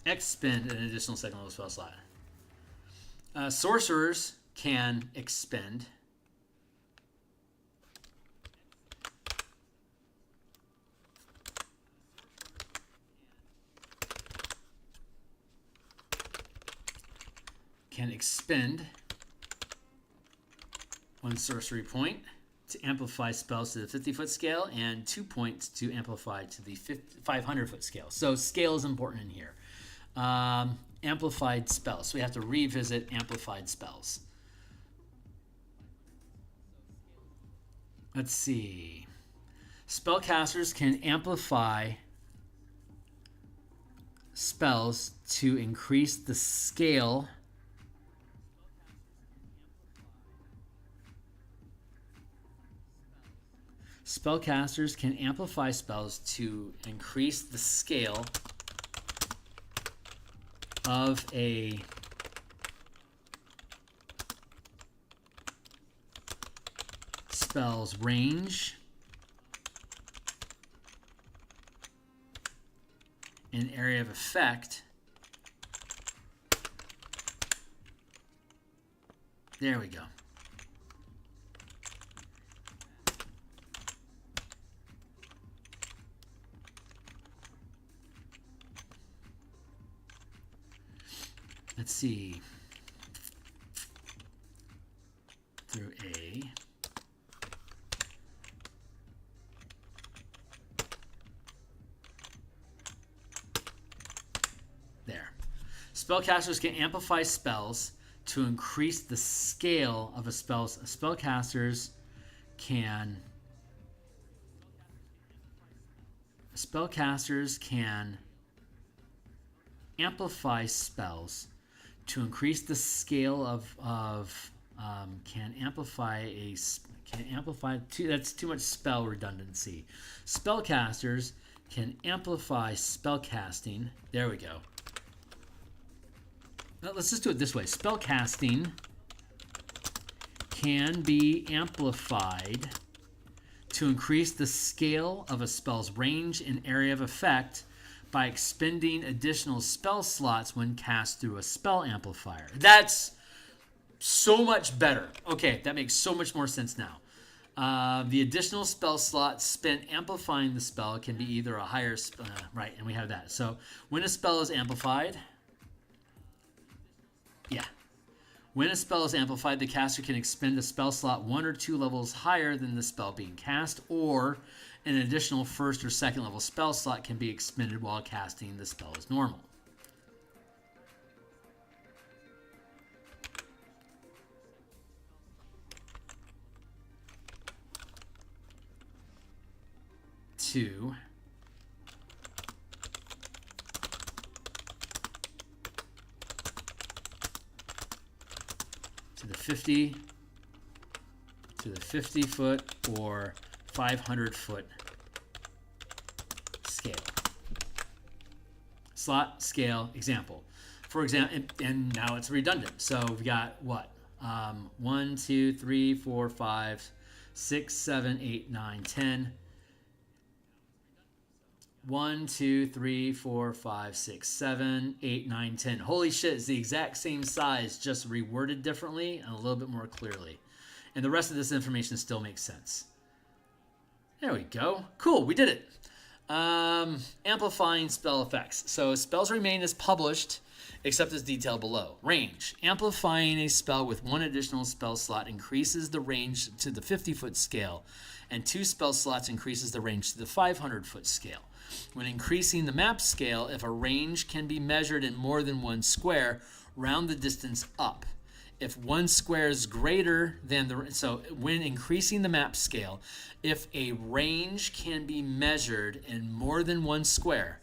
Expend an additional second level spell slot. Sorcerers can expend. One sorcery point to amplify spells to the 50-foot scale and 2 points to amplify to the 500-foot scale. So scale is important in here. Amplified spells. So we have to revisit amplified spells. Let's see. Spellcasters can amplify spells to increase the scale Spellcasters can amplify spells to increase the scale of a spell's range and area of effect. There we go. Let's see. Through A. There. Spellcasters can amplify spells to increase the scale of a spell. Spellcasters can amplify spells to increase the scale that's too much spell redundancy. Spellcasters can amplify spellcasting. There we go. Let's just do it this way. Spellcasting can be amplified to increase the scale of a spell's range and area of effect by expending additional spell slots when cast through a spell amplifier. That's so much better. Okay, that makes so much more sense now. The additional spell slot spent amplifying the spell can be either a higher... right, and we have that. So when a spell is amplified... Yeah. When a spell is amplified, the caster can expend a spell slot 1 or 2 levels higher than the spell being cast, or an additional first or second level spell slot can be expended while casting the spell as normal. To the 50 foot or 500-foot scale. Slot scale example. For example, and now it's redundant. So we've got what? 1, 2, 3, 4, 5, 6, 7, 8, 9, 10. 1, 2, 3, 4, 5, 6, 7, 8, 9, 10. Holy shit, it's the exact same size, just reworded differently and a little bit more clearly. And the rest of this information still makes sense. There we go. Cool, we did it. Amplifying spell effects. So spells remain as published, except as detailed below. Range. Amplifying a spell with one additional spell slot increases the range to the 50-foot scale, and 2 spell slots increases the range to the 500-foot scale. When increasing the map scale, if a range can be measured in more than one square, round the distance up. If one square is greater than when increasing the map scale, if a range can be measured in more than one square,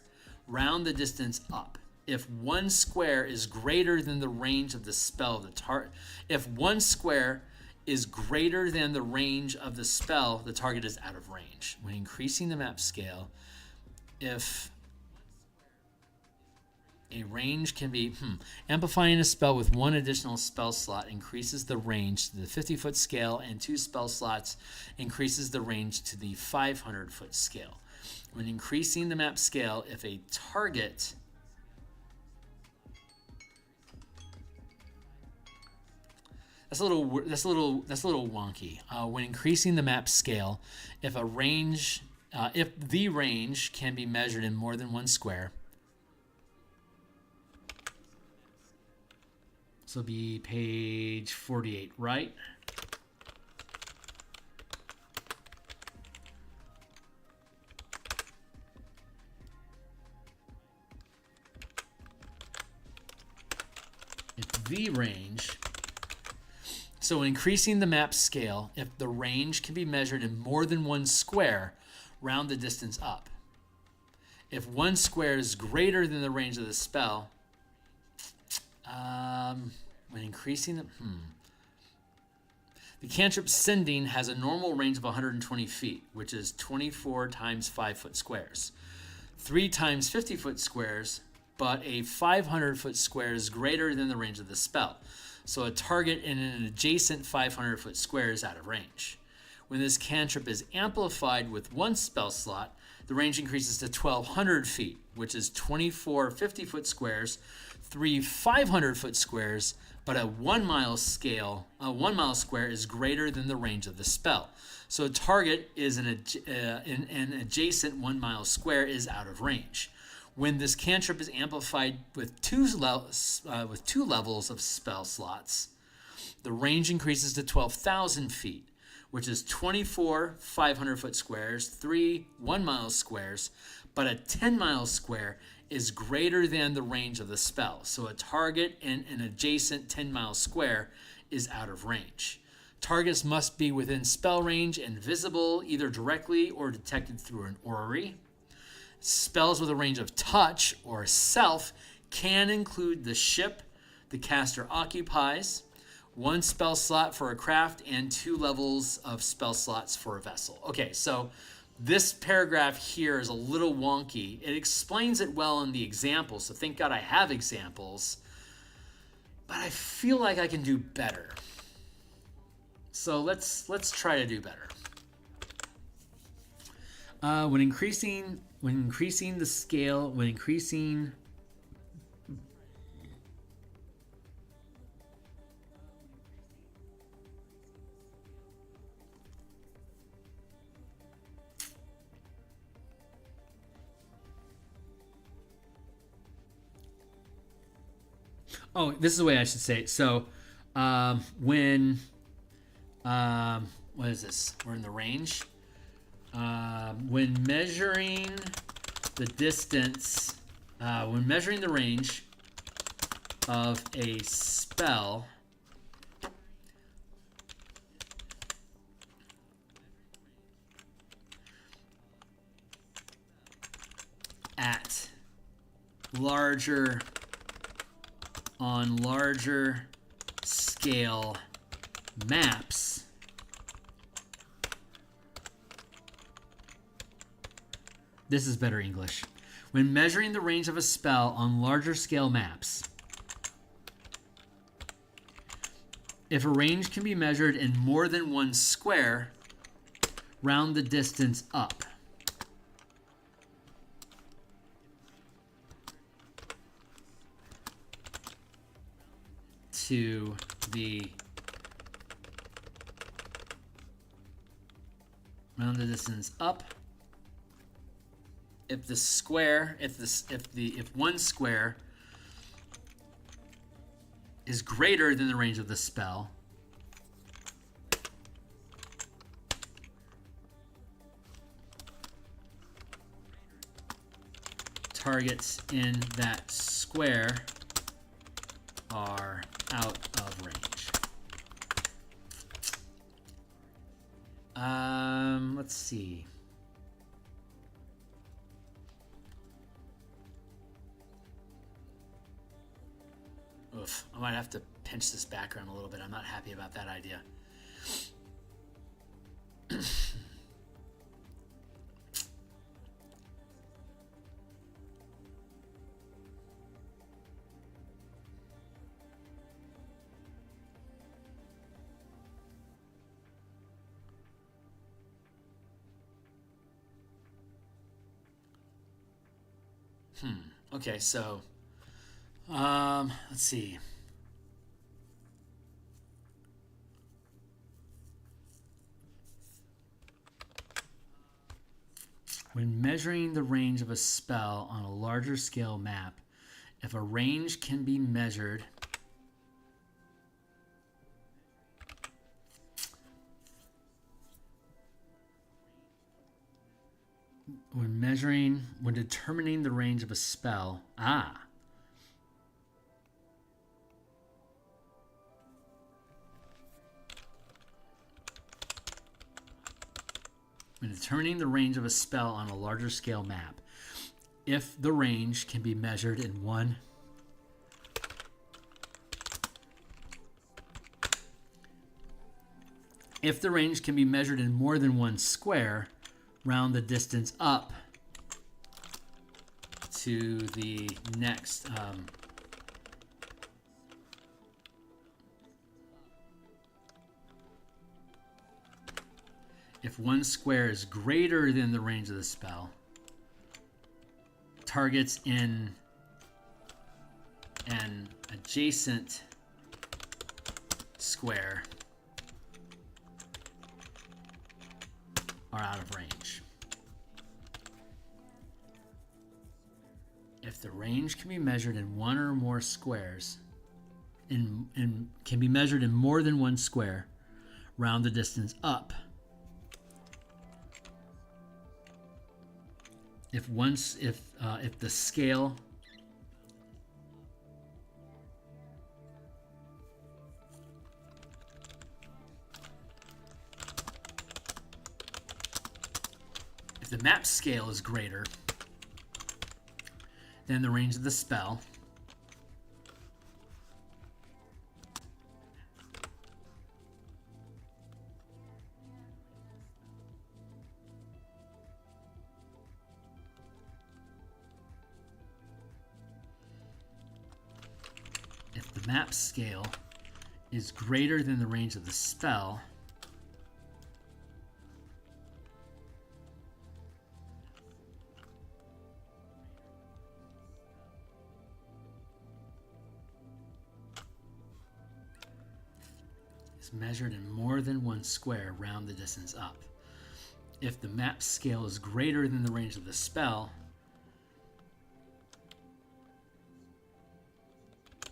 round the distance up. If one square is greater than the range of the spell, if one square is greater than the range of the spell, the target is out of range. When increasing the map scale, if a range can be amplifying a spell with one additional spell slot increases the range to the 50-foot scale, and 2 spell slots increases the range to the 500-foot scale. When increasing the map scale, if a target That's a little wonky. When increasing the map scale, if the range can be measured in more than one square, this will be page 48, right? If the range. So increasing the map scale, if the range can be measured in more than one square, round the distance up. If one square is greater than the range of the spell, when increasing the cantrip Sending has a normal range of 120 feet, which is 24 times 5-foot squares. 3 times 50-foot squares, but a 500-foot square is greater than the range of the spell. So a target in an adjacent 500-foot square is out of range. When this cantrip is amplified with one spell slot, the range increases to 1,200 feet, which is 24 50-foot squares, 3 500-foot squares, but a 1 mile square is greater than the range of the spell. So a target is an adjacent 1 mile square is out of range. When this cantrip is amplified with two levels of spell slots, the range increases to 12,000 feet, which is 24 500-foot squares, 3 1 mile squares, but a 10 mile square is greater than the range of the spell. So a target in an adjacent 10 mile square is out of range. Targets must be within spell range and visible either directly or detected through an orrery. Spells with a range of touch or self can include the ship the caster occupies, 1 spell slot for a craft, and 2 levels of spell slots for a vessel. Okay, so this paragraph here is a little wonky. It explains it well in the examples, so thank God I have examples, but I feel like I can do better. So let's try to do better. When increasing the scale, oh, this is the way I should say it. So, what is this? We're in the range. When measuring the distance, when measuring the range of a spell, at larger scale maps, this is better English. When measuring the range of a spell on larger scale maps, if a range can be measured in more than one square, round the distance up. To the round the distance up. If the square, if one square is greater than the range of the spell, targets in that square are out of range. Let's see. Oof, I might have to pinch this background a little bit. I'm not happy about that idea. Okay, so let's see. When measuring the range of a spell on a larger scale map, if a range can be measured when determining the range of a spell, when determining the range of a spell on a larger scale map, if the range can be measured in one if the range can be measured in more than one square, round the distance up to the next if one square is greater than the range of the spell, targets in an adjacent square are out of range. If the range can be measured in one or more squares, can be measured in more than one square, round the distance up. If the scale if the map scale is greater than the range of the spell, if the map scale is greater than the range of the spell, is measured in more than one square, round the distance up. If the map scale is greater than the range of the spell,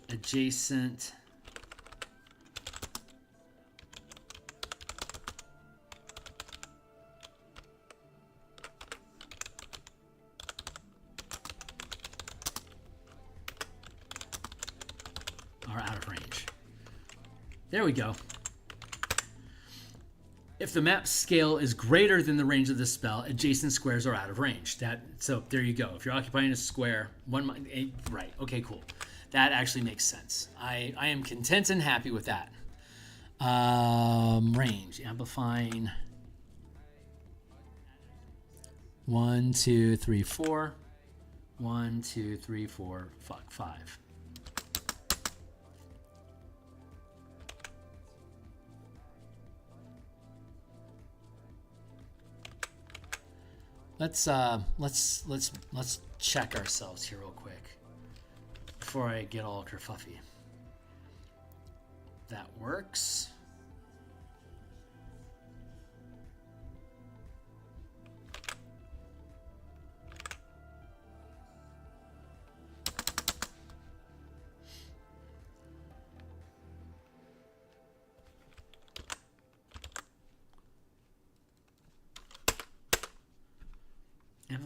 adjacent are out of range. There we go. If the map scale is greater than the range of the spell, adjacent squares are out of range. So there you go. If you're occupying a square, right? Okay, cool. That actually makes sense. I am content and happy with that. Range, amplifying. 1, 2, 3, 4. 1, 2, 3, 4. 5. Let's check ourselves here real quick before I get all kerfuffy. That works.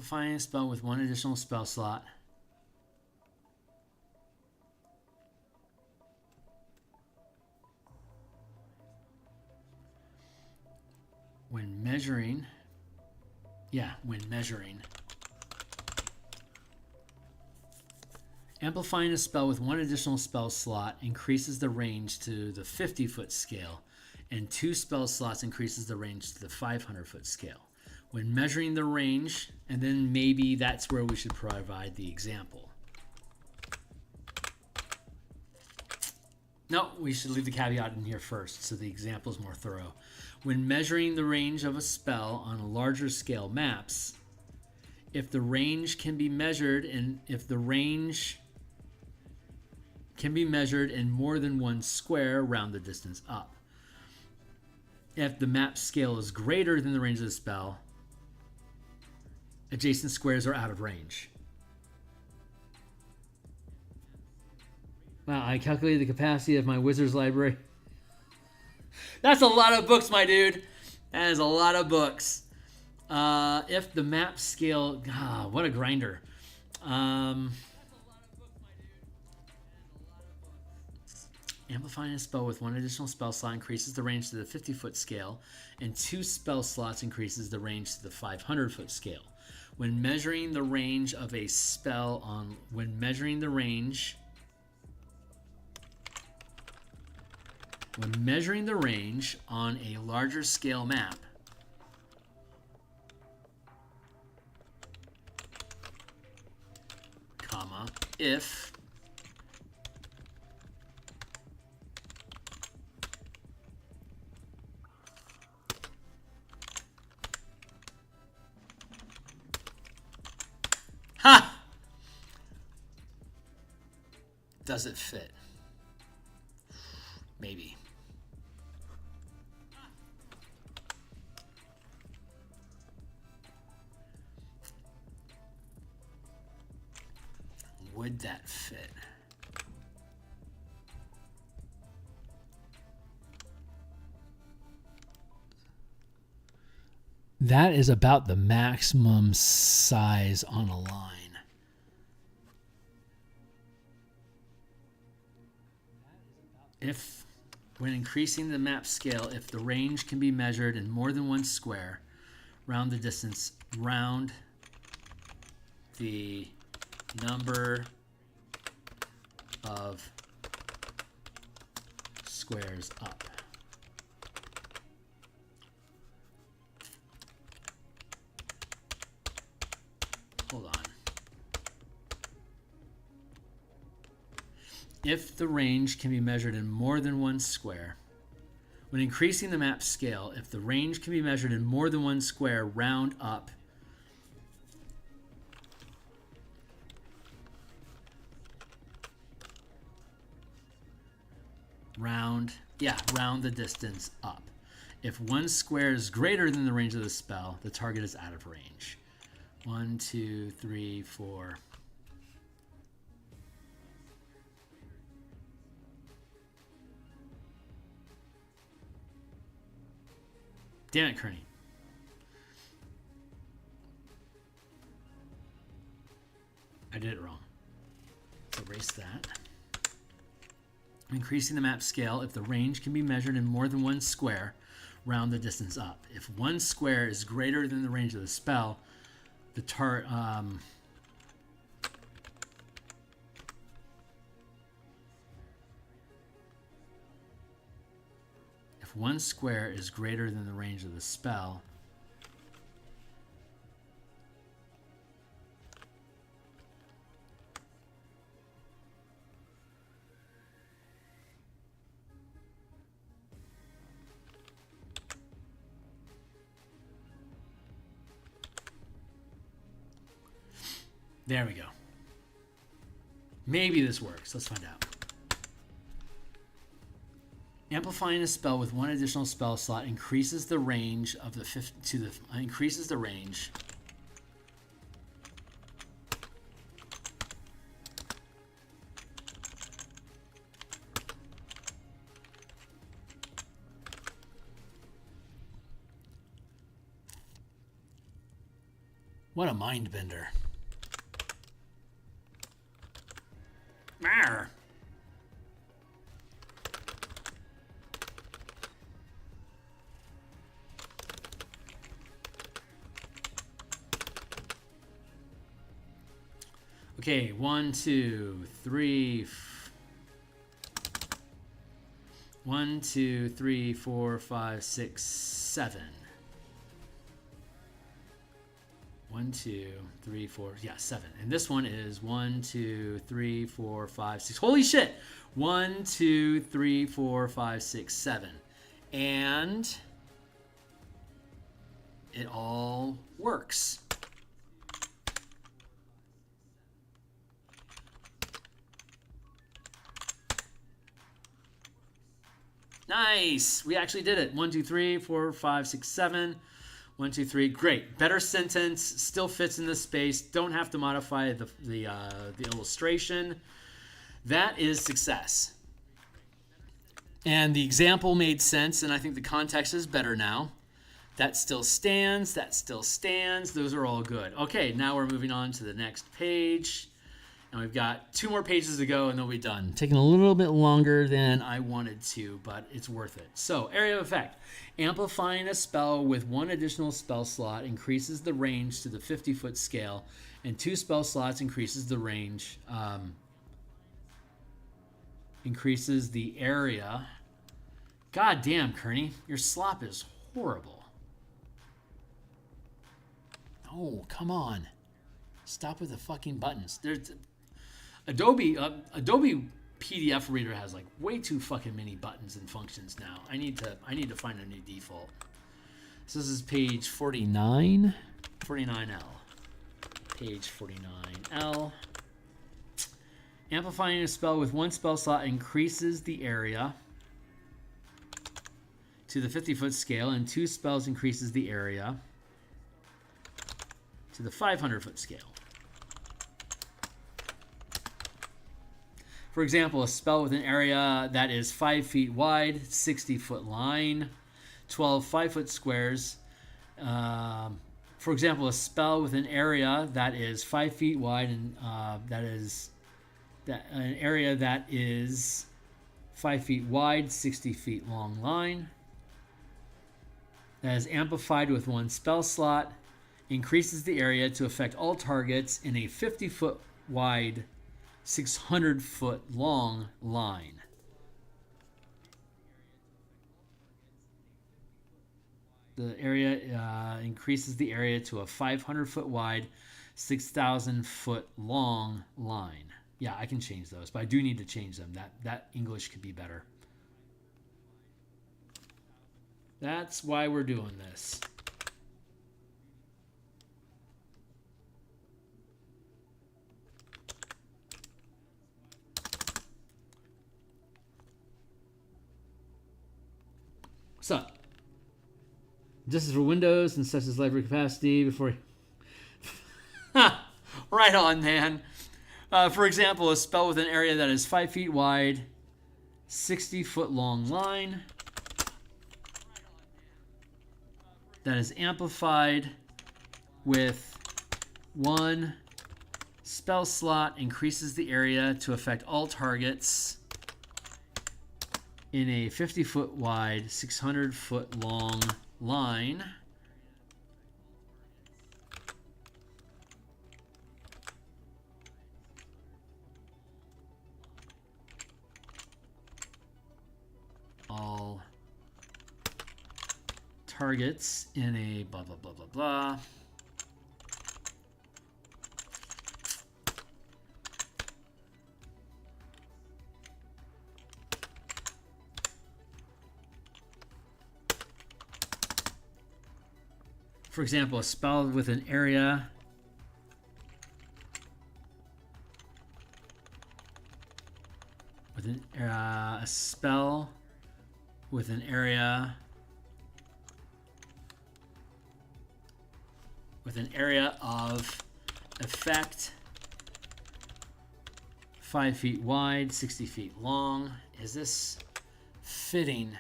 Amplifying a spell with one additional spell slot. When measuring, amplifying a spell with one additional spell slot increases the range to the 50-foot scale, and 2 spell slots increases the range to the 500-foot scale. When measuring the range, and then maybe that's where we should provide the example. No, we should leave the caveat in here first so the example is more thorough. When measuring the range of a spell on larger scale maps, if the range can be measured in more than one square, round the distance up. If the map scale is greater than the range of the spell, adjacent squares are out of range. Wow, I calculated the capacity of my wizard's library. That's a lot of books, my dude. That is a lot of books. If the map scale... what a grinder. Amplifying a spell with one additional spell slot increases the range to the 50-foot scale, and 2 spell slots increases the range to the 500-foot scale. When measuring the range of a spell on... When measuring the range on a larger scale map, if does it fit? Maybe. Would that fit? That is about the maximum size on a line. If, when increasing the map scale, if the range can be measured in more than one square, round the distance, round the number of squares up. Hold on. If the range can be measured in more than one square, when increasing the map scale, if the range can be measured in more than one square, round up round the distance up. If one square is greater than the range of the spell, the target is out of range. 1, 2, 3, 4. Damn it, Kearney. I did it wrong. Let's erase that. Increasing the map scale, if the range can be measured in more than one square, round the distance up. If one square is greater than the range of the spell, the if one square is greater than the range of the spell, there we go. Maybe this works. Let's find out. Amplifying a spell with one additional spell slot increases the range of the increases the range What a mind bender. Arr. Okay, 1, 2, 3. 1, 2, 3, 4, 5, 6, 7. 1, 2, 3, 4, yeah, 7. And this one is 1, 2, 3, 4, 5, 6. Holy shit! 1, 2, 3, 4, 5, 6, 7. And it all works. Nice. We actually did it. 1, 2, 3, 4, 5, 6, 7. 1, 2, 3. Great. Better sentence. Still fits in the space. Don't have to modify the illustration. That is success. And the example made sense, and I think the context is better now. That still stands. That still stands. Those are all good. Okay, now we're moving on to the next page. And we've got 2 more pages to go, and then we'll be done. Taking a little bit longer than I wanted to, but it's worth it. So, area of effect. Amplifying a spell with 1 additional spell slot increases the range to the 50-foot scale, and 2 spell slots increases the range, increases the area. God damn, Kearney, your slop is horrible. Oh, come on. Stop with the fucking buttons. There's Adobe PDF Reader has like way too fucking many buttons and functions now. I need to find a new default. So this is page 49, 49L. Page 49L. Amplifying a spell with 1 spell slot increases the area to the 50-foot scale, and 2 spells increases the area to the 500-foot scale. For example, a spell with an area that is 5 feet wide, 60-foot line, 12 5-foot squares. For example, a spell with an area that is 5 feet wide and an area that is 5 feet wide, 60 feet long line. That is amplified with 1 spell slot, increases the area to affect all targets in a 50-foot wide, 600-foot long line. The area increases the area to a 500-foot wide, 6,000-foot long line. Yeah, I can change those, but I do need to change them. That English could be better. That's why we're doing this. So, this is for Windows and sets its library capacity before. Right on, man. For example, a spell with an area that is 5 feet wide, 60-foot long line that is amplified with 1 spell slot, increases the area to affect all targets in a 50-foot wide, 600-foot long line. All targets in a blah, blah, blah, blah, blah. For example, a spell with an area a spell with an area of effect 5 feet wide, 60 feet long. Is this fitting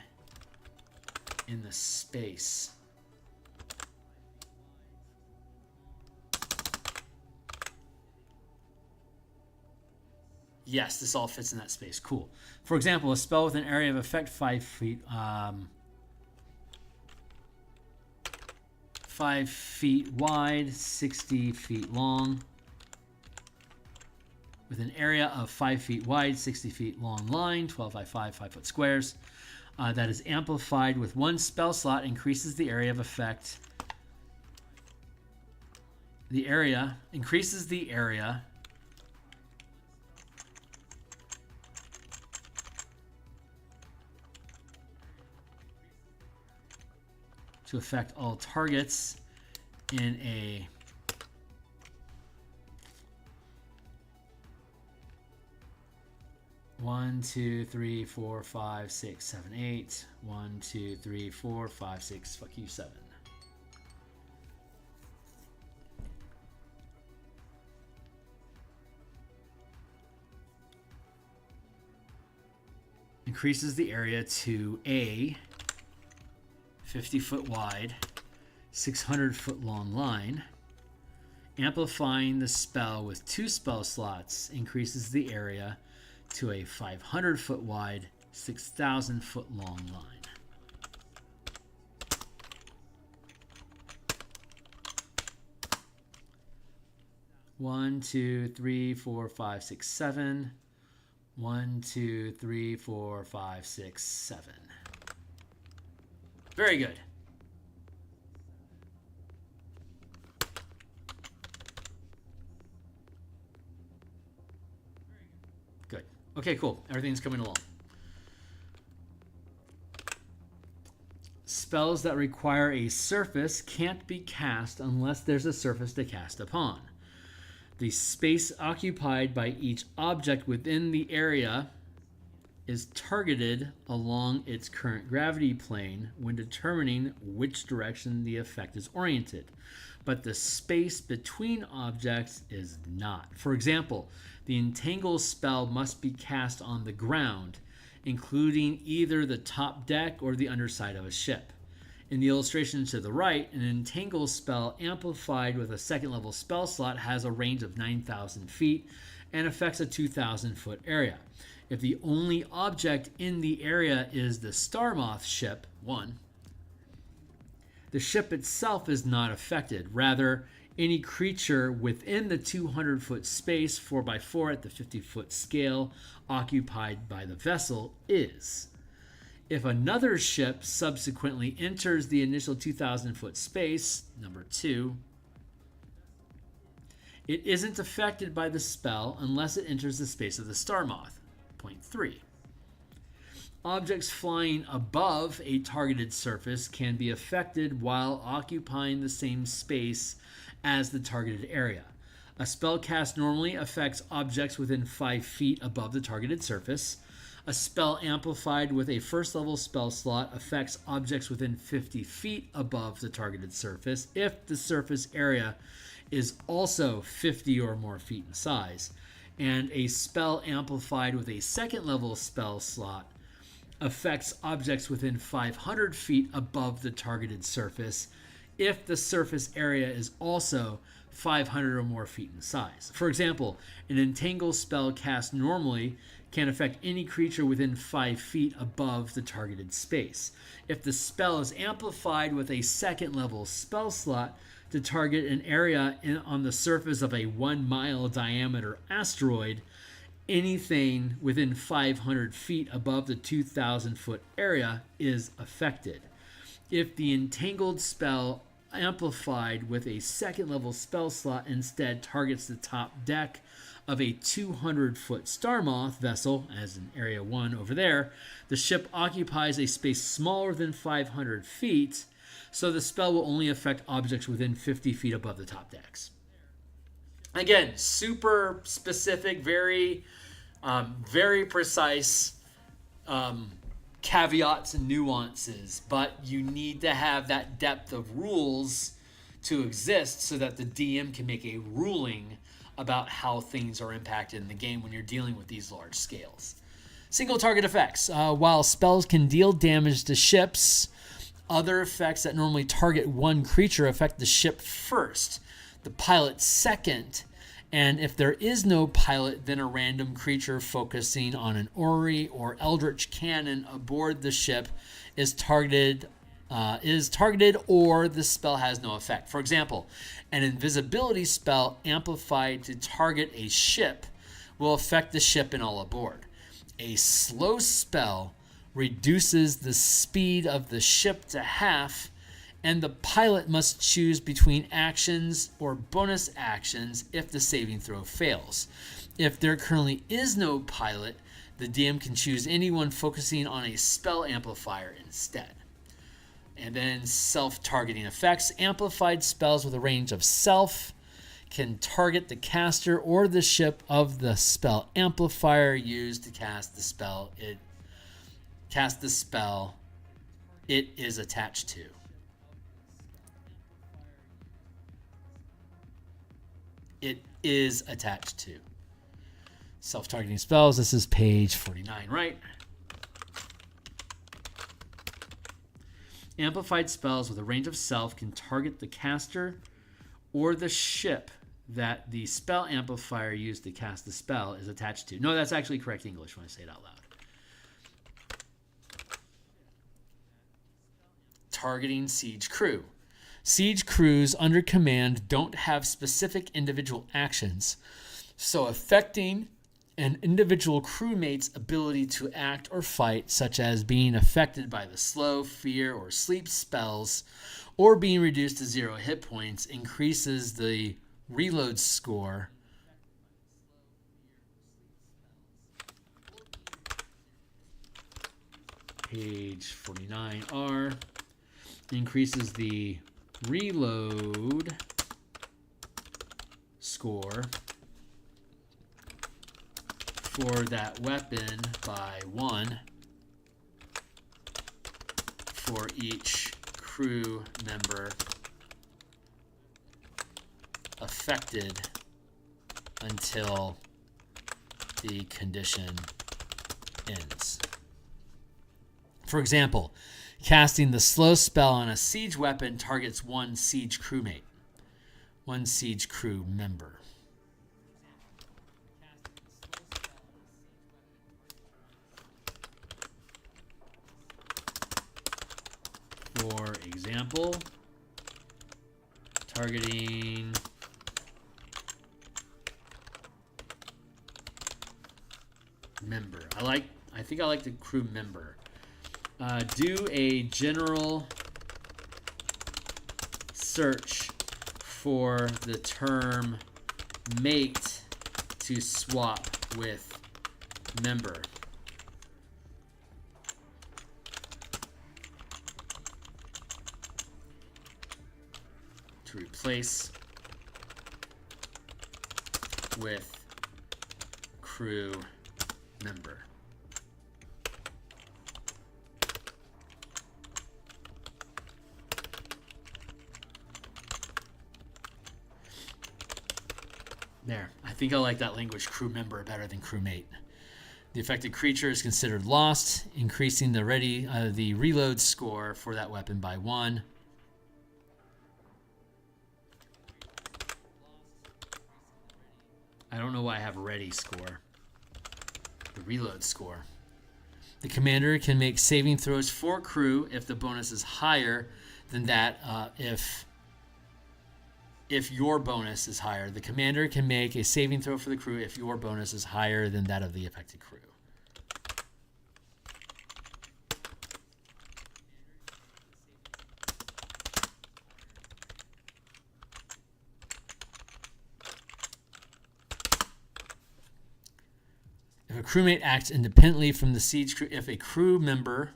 in the space? Yes, this all fits in that space. Cool. For example, a spell with an area of effect 5 feet, 5 feet wide, 60 feet long, with an area of 5 feet wide, 60 feet long line, 12 by 5, 5-foot squares. That is amplified with one spell slot, increases the area of effect. The area increases the area to affect all targets in a One, two, three, four, five, six, seven, 8. 1, 2, 3, 4, 5, 6. Fuck you, 7. Increases the area to a 50-foot wide, 600-foot long line. Amplifying the spell with 2 spell slots increases the area to a 500-foot wide, 6,000-foot long line. One, 2, 3, 4, 5, 6, 7. 1, 2, 3, 4, 5, 6, 7. Very good. Good. Okay, cool. Everything's coming along. Spells that require a surface can't be cast unless there's a surface to cast upon. The space occupied by each object within the area is targeted along its current gravity plane when determining which direction the effect is oriented, but the space between objects is not. For example, the Entangle spell must be cast on the ground, including either the top deck or the underside of a ship. In the illustration to the right, an Entangle spell amplified with a second level spell slot has a range of 9,000 feet and affects a 2,000-foot area. If the only object in the area is the Starmoth ship, 1, the ship itself is not affected. Rather, any creature within the 200-foot space 4x4 at the 50-foot scale occupied by the vessel is. If another ship subsequently enters the initial 2,000-foot space, number 2, it isn't affected by the spell unless it enters the space of the Starmoth, point 3. Objects flying above a targeted surface can be affected while occupying the same space as the targeted area. A spell cast normally affects objects within 5 feet above the targeted surface. A spell amplified with a first level spell slot affects objects within 50 feet above the targeted surface if the surface area is also 50 or more feet in size. And a spell amplified with a second level spell slot affects objects within 500 feet above the targeted surface if the surface area is also 500 or more feet in size. For example, an Entangle spell cast normally can affect any creature within 5 feet above the targeted space. If the spell is amplified with a second level spell slot to target an area on the surface of a 1-mile diameter asteroid, anything within 500 feet above the 2,000-foot area is affected. If the Entangled spell amplified with a second level spell slot instead targets the top deck of a 200-foot Starmoth vessel, as in Area 1 over there, the ship occupies a space smaller than 500 feet, so the spell will only affect objects within 50 feet above the top decks. Again, super specific, very precise caveats and nuances, but you need to have that depth of rules to exist so that the DM can make a ruling about how things are impacted in the game when you're dealing with these large scales. Single target effects. While spells can deal damage to ships, other effects that normally target one creature affect the ship first, the pilot second, And if there is no pilot, then a random creature focusing on an orrery or eldritch cannon aboard the ship is targeted, or the spell has no effect. For example, an invisibility spell amplified to target a ship will affect the ship and all aboard. A slow spell reduces the speed of the ship to half, and the pilot must choose between actions or bonus actions if the saving throw fails. If there currently is no pilot, the DM can choose anyone focusing on a spell amplifier instead. And then self-targeting effects. Amplified spells with a range of self can target the caster or the ship of the spell amplifier used to cast the spell it is attached to. It is attached to. Self-targeting spells. This is page 49, right? Amplified spells with a range of self can target the caster or the ship that the spell amplifier used to cast the spell is attached to. No, that's actually correct English when I say it out loud. Targeting siege crew. Siege crews under command don't have specific individual actions, so affecting an individual crewmate's ability to act or fight, such as being affected by the slow, fear, or sleep spells, or being reduced to 0 hit points, increases the reload score page 49R increases the reload score for that weapon by 1 for each crew member affected until the condition ends. For example, casting the slow spell on a siege weapon targets one siege crewmate, one siege crew member. For example, targeting member. I think I like the crew member. Do a general search for the term mate to swap with member. To replace with crew member. There. I think I like that language, crew member, better than crewmate. The affected creature is considered lost, increasing the reload score for that weapon by 1. I don't know why I have ready score. The reload score. The commander can make saving throws for crew if the bonus is higher than that. If your bonus is higher, the commander can make a saving throw for the crew if your bonus is higher than that of the affected crew. If a crewmate acts independently from the siege crew, if a crew member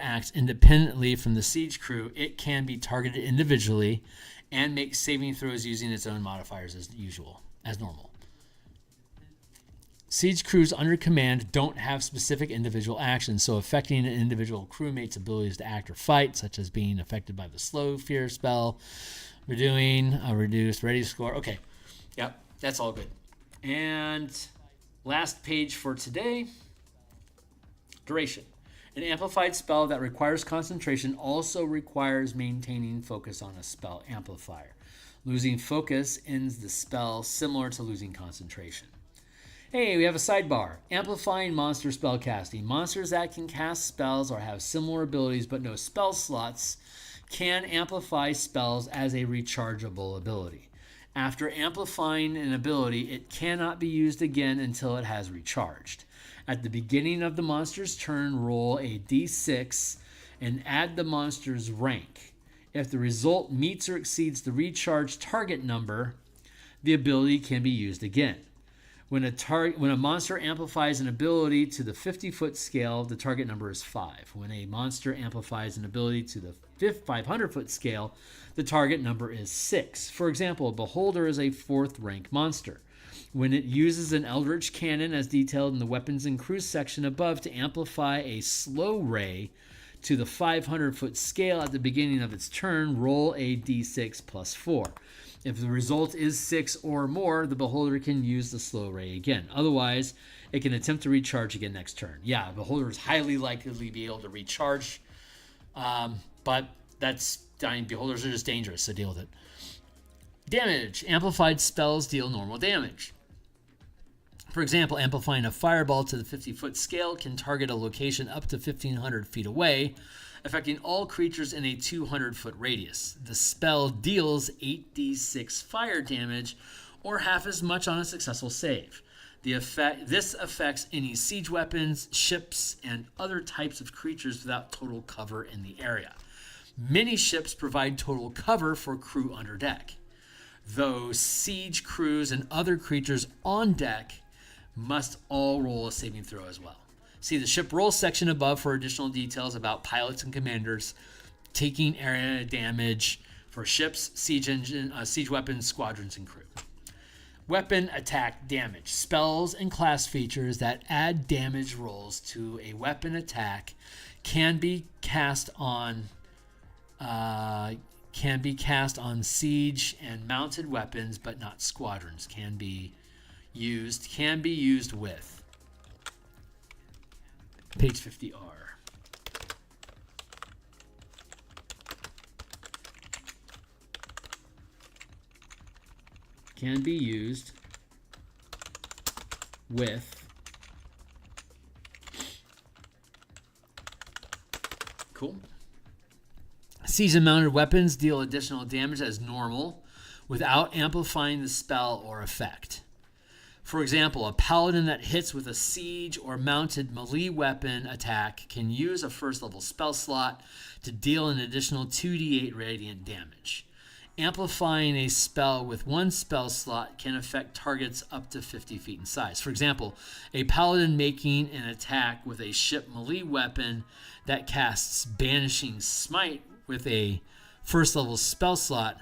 acts independently from the siege crew, it can be targeted individually and make saving throws using its own modifiers as normal. Siege crews under command don't have specific individual actions, so affecting an individual crewmate's abilities to act or fight, such as being affected by the slow fear spell, redoing a reduced ready score. Okay, yep, that's all good. And last page for today, duration. An amplified spell that requires concentration also requires maintaining focus on a spell amplifier. Losing focus ends the spell, similar to losing concentration. Hey, we have a sidebar. Amplifying monster spell casting. Monsters that can cast spells or have similar abilities but no spell slots can amplify spells as a rechargeable ability. After amplifying an ability, it cannot be used again until it has recharged. At the beginning of the monster's turn, roll a d6 and add the monster's rank. If the result meets or exceeds the recharged target number, the ability can be used again. When a monster amplifies an ability to the 50-foot scale, the target number is 5. When a monster amplifies an ability to the 500-foot scale, the target number is 6. For example, a Beholder is a 4th rank monster. When it uses an Eldritch Cannon, as detailed in the Weapons and Crews section above, to amplify a slow ray to the 500-foot scale at the beginning of its turn, roll a d6 plus 4. If the result is 6 or more, the Beholder can use the slow ray again. Otherwise, it can attempt to recharge again next turn. Yeah, Beholder is highly likely to be able to recharge, but Beholders are just dangerous, so deal with it. Damage. Amplified spells deal normal damage. For example, amplifying a fireball to the 50-foot scale can target a location up to 1,500 feet away, affecting all creatures in a 200-foot radius. The spell deals 8d6 fire damage, or half as much on a successful save. This affects any siege weapons, ships, and other types of creatures without total cover in the area. Many ships provide total cover for crew under deck, though siege crews and other creatures on deck must all roll a saving throw as well. See the ship roll section above for additional details about pilots and commanders taking area damage for ships, siege weapons, squadrons, and crew. Weapon attack damage. Spells and class features that add damage rolls to a weapon attack can be cast on siege and mounted weapons, but not squadrons. Can be used with. Page 50R. Can be used with. Cool. Siege and mounted weapons deal additional damage as normal without amplifying the spell or effect. For example, a paladin that hits with a siege or mounted melee weapon attack can use a first level spell slot to deal an additional 2d8 radiant damage. Amplifying a spell with one spell slot can affect targets up to 50 feet in size. For example, a paladin making an attack with a ship melee weapon that casts Banishing Smite with a first level spell slot,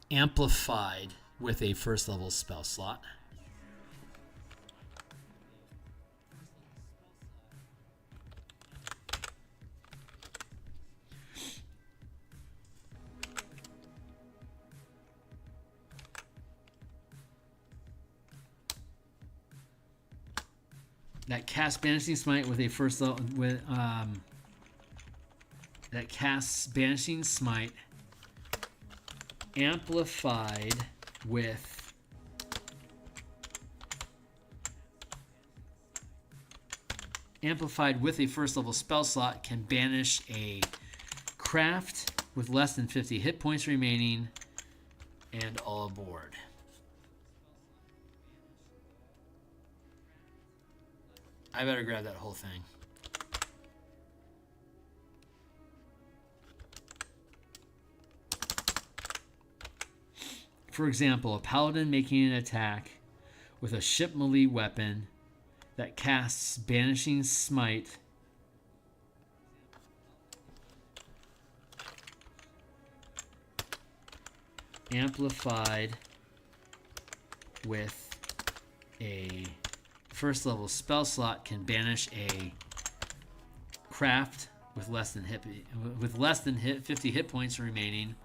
amplified with a first level spell slot. That casts Banishing Smite with a first level that casts Banishing Smite amplified with a first level spell slot can banish a craft with less than 50 hit points remaining and all aboard. I better grab that whole thing. For example, a paladin making an attack with a ship melee weapon that casts Banishing Smite amplified with a first level spell slot can banish a craft with less than 50 hit points remaining.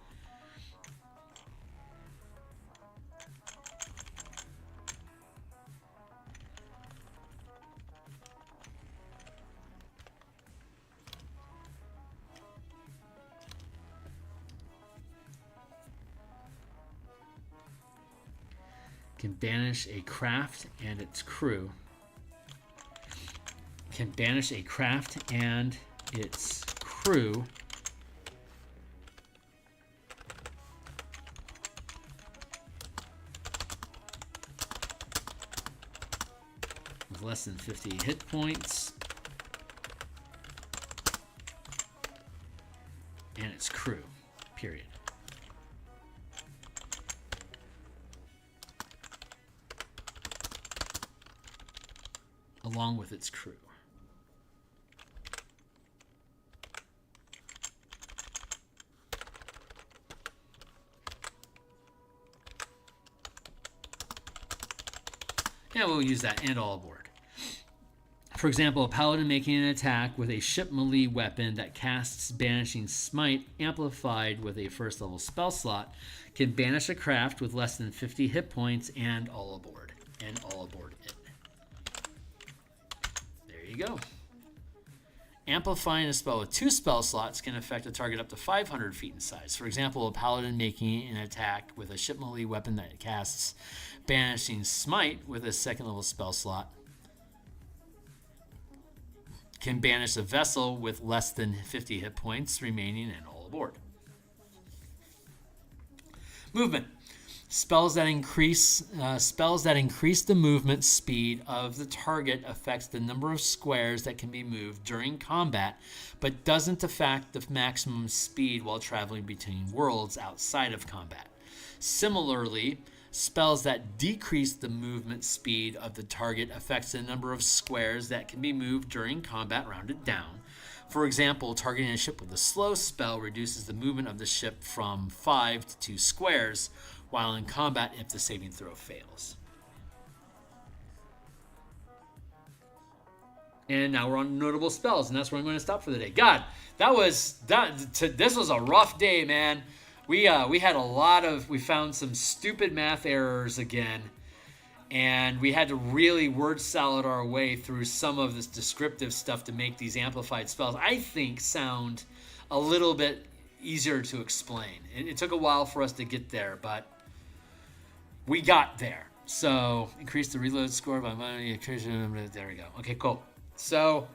Can banish a craft and its crew. Can banish a craft and its crew with less than 50 hit points and its crew, period. Along with its crew. Yeah, we'll use that and all aboard. For example, a paladin making an attack with a ship melee weapon that casts Banishing Smite amplified with a first level spell slot can banish a craft with less than 50 hit points and all aboard. And all aboard it. There you go. Amplifying a spell with 2 spell slots can affect a target up to 500 feet in size. For example, a paladin making an attack with a ship melee weapon that casts Banishing Smite with a second level spell slot can banish a vessel with less than 50 hit points remaining and all aboard. Movement. Spells that increase the movement speed of the target affects the number of squares that can be moved during combat, but doesn't affect the maximum speed while traveling between worlds outside of combat. Similarly, spells that decrease the movement speed of the target affects the number of squares that can be moved during combat rounded down. For example, targeting a ship with a slow spell reduces the movement of the ship from 5 to 2 squares, while in combat if the saving throw fails. And now we're on notable spells, and that's where I'm going to stop for the day. God, this was a rough day, man. We found some stupid math errors again, and we had to really word salad our way through some of this descriptive stuff to make these amplified spells, I think, sound a little bit easier to explain. It took a while for us to get there, but we got there. So, increase the reload score by money. There we go. Okay, cool. So,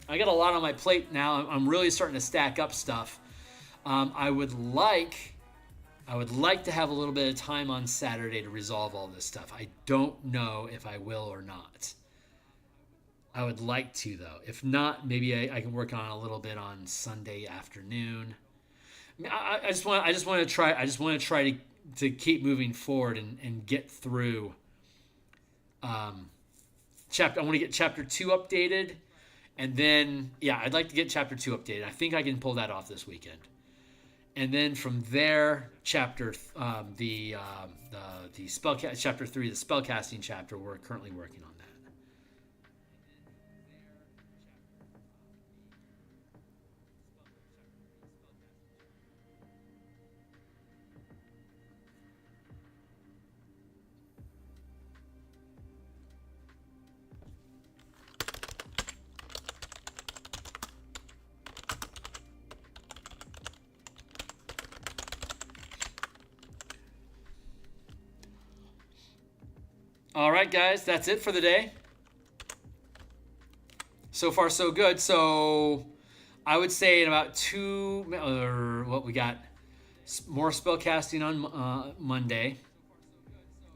I got a lot on my plate now. I'm really starting to stack up stuff. I would like to have a little bit of time on Saturday to resolve all this stuff. I don't know if I will or not. I would like to, though. If not, maybe I can work on a little bit on Sunday afternoon. I just want to try to keep moving forward and get through chapter. I want to get chapter 2 updated, and then I'd like to get chapter 2 updated. I think I can pull that off this weekend. And then from there, chapter 3, the spellcasting chapter, we're currently working on that. All right, guys, that's it for the day. So far, so good. So I would say in about we got more spell casting on Monday.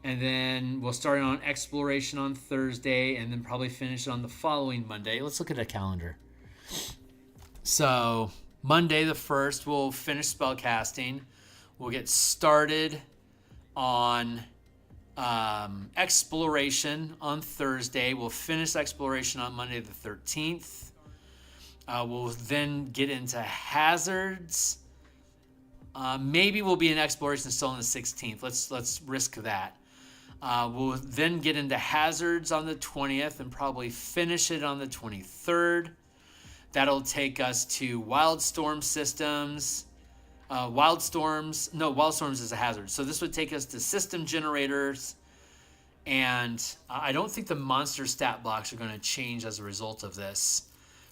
And then we'll start on exploration on Thursday and then probably finish on the following Monday. Let's look at a calendar. So Monday the 1st, we'll finish spell casting. We'll get started on exploration on Thursday. We'll finish exploration on Monday the 13th. We'll then get into hazards. Maybe we'll be in exploration still on the 16th. Let's risk that. We'll then get into hazards on the 20th and probably finish it on the 23rd. That'll take us to Wildstorm systems. Wildstorms is a hazard. So this would take us to system generators. And I don't think the monster stat blocks are going to change as a result of this,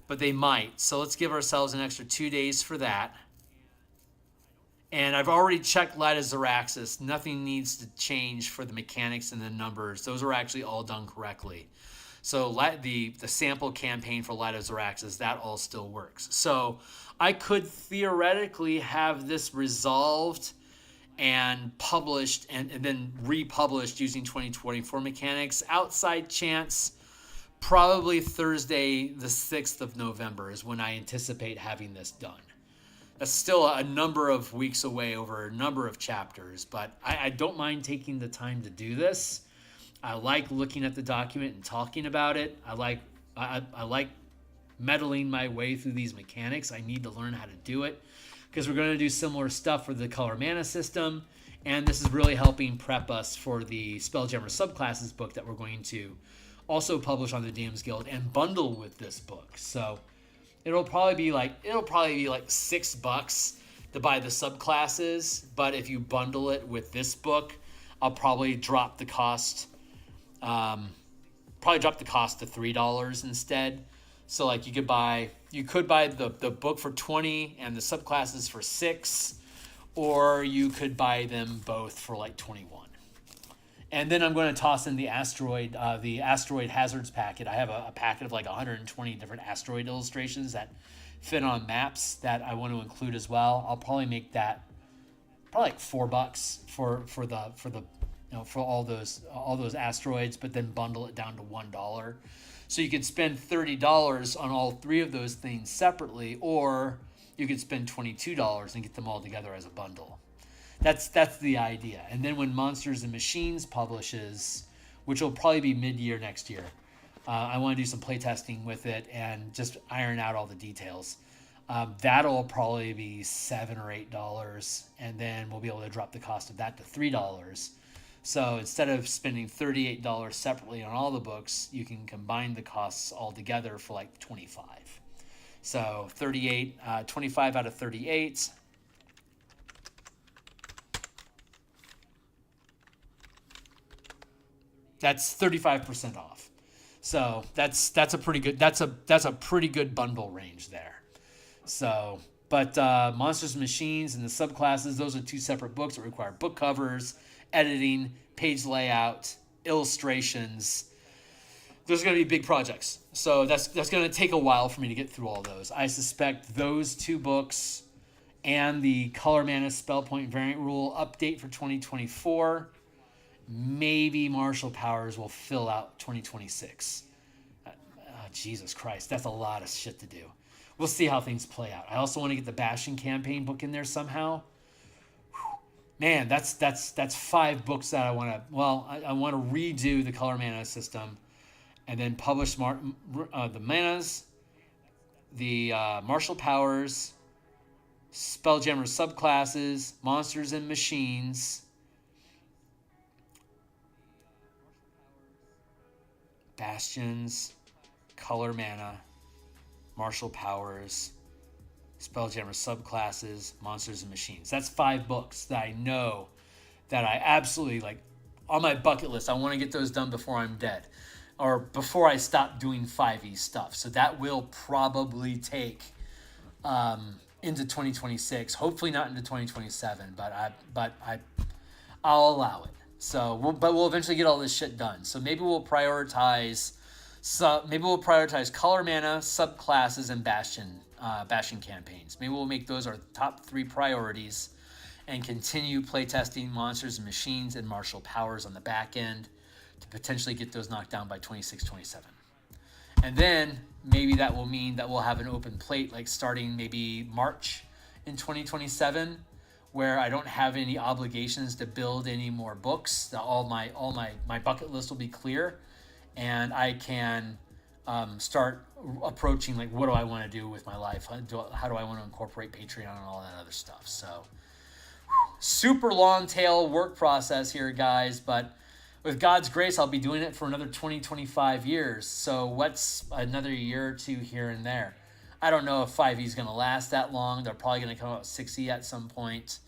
but they might. So let's give ourselves an extra 2 days for that. And I've already checked Light of Xeraxis. Nothing needs to change for the mechanics and the numbers. Those are actually all done correctly. So the sample campaign for Light of Xeraxis, that all still works. So I could theoretically have this resolved and published and then republished using 2024 mechanics. Outside chance, probably Thursday the 6th of November is when I anticipate having this done. That's still a number of weeks away over a number of chapters, but I don't mind taking the time to do this. I like looking at the document and talking about it. I like meddling my way through these mechanics. I need to learn how to do it because we're going to do similar stuff for the color mana system, and this is really helping prep us for the Spelljammer Subclasses book that we're going to also publish on the DMsGuild and bundle with this book. So it'll probably be like $6 to buy the subclasses, but if you bundle it with this book, I'll probably drop the cost. To $3 instead. So like you could buy the book for $20 and the subclasses for $6, or you could buy them both for like $21. And then I'm going to toss in the asteroid hazards packet. I have a packet of like 120 different asteroid illustrations that fit on maps that I want to include as well. I'll probably make that probably like $4 for all those asteroids, but then bundle it down to $1. So you could spend $30 on all three of those things separately, or you could spend $22 and get them all together as a bundle. That's the idea. And then when Monsters and Machines publishes, which will probably be mid-year next year, I want to do some playtesting with it and just iron out all the details. That'll probably be $7 or $8, and then we'll be able to drop the cost of that to $3. So instead of spending $38 separately on all the books, you can combine the costs all together for like $25. So 25 out of 38. That's 35% off. So that's a pretty good bundle range there. So, but Monsters and Machines and the subclasses, those are two separate books that require book covers, editing, page layout, illustrations. Those are going to be big projects. So that's going to take a while for me to get through all those. I suspect those two books and the Color Mana Spell Point Variant Rule update for 2024, maybe Martial Powers will fill out 2026. Jesus Christ, that's a lot of shit to do. We'll see how things play out. I also want to get the Bastion campaign book in there somehow. Man, that's 5 books that I want to. Well, I want to redo the color mana system, and then publish the manas, the martial powers, Spelljammer subclasses, Monsters and Machines, Bastions, color mana, martial powers, Spelljammer subclasses, Monsters and Machines. That's 5 books that I know that I absolutely like on my bucket list. I want to get those done before I'm dead or before I stop doing 5e stuff. So that will probably take into 2026. Hopefully not into 2027, but I'll allow it. So we'll eventually get all this shit done. So maybe we'll prioritize color mana, subclasses, and Bastion campaigns. Maybe we'll make those our top 3 priorities and continue playtesting Monsters and Machines and Martial Powers on the back end to potentially get those knocked down by 26, 27. And then maybe that will mean that we'll have an open plate like starting maybe March in 2027, where I don't have any obligations to build any more books. All my bucket list will be clear, and I can start approaching like, what do I want to do with my life? How do I want to incorporate Patreon and all that other stuff? So super long tail work process here, guys, but with God's grace, I'll be doing it for another 20-25 years. So what's another year or 2 here and there? I don't know if 5e is going to last that long. They're probably going to come out with 6e at some point,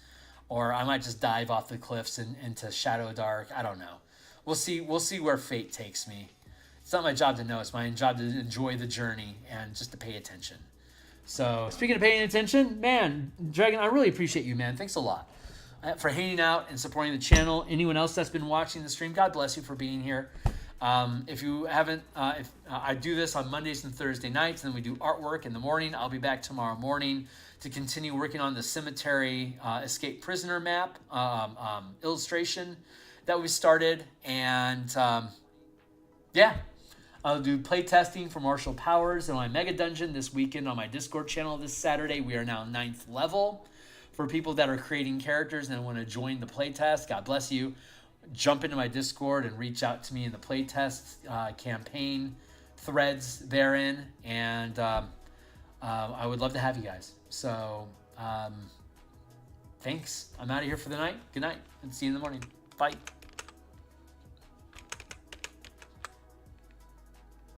or I might just dive off the cliffs into Shadow Dark. I don't know. We'll see where fate takes me. It's not my job to know. It's my job to enjoy the journey and just to pay attention. So speaking of paying attention, man, Dragon, I really appreciate you, man. Thanks a lot for hanging out and supporting the channel. Anyone else that's been watching the stream, God bless you for being here. If you haven't, I do this on Mondays and Thursday nights, and then we do artwork in the morning. I'll be back tomorrow morning to continue working on the cemetery escape prisoner map illustration that we started. And yeah, I'll do play testing for martial powers in my mega dungeon this weekend on my Discord channel this Saturday. We are now 9th level. For people that are creating characters and want to join the playtest, God bless you. Jump into my Discord and reach out to me in the playtest campaign threads therein, and I would love to have you guys. So thanks. I'm out of here for the night. Good night, and see you in the morning. Bye.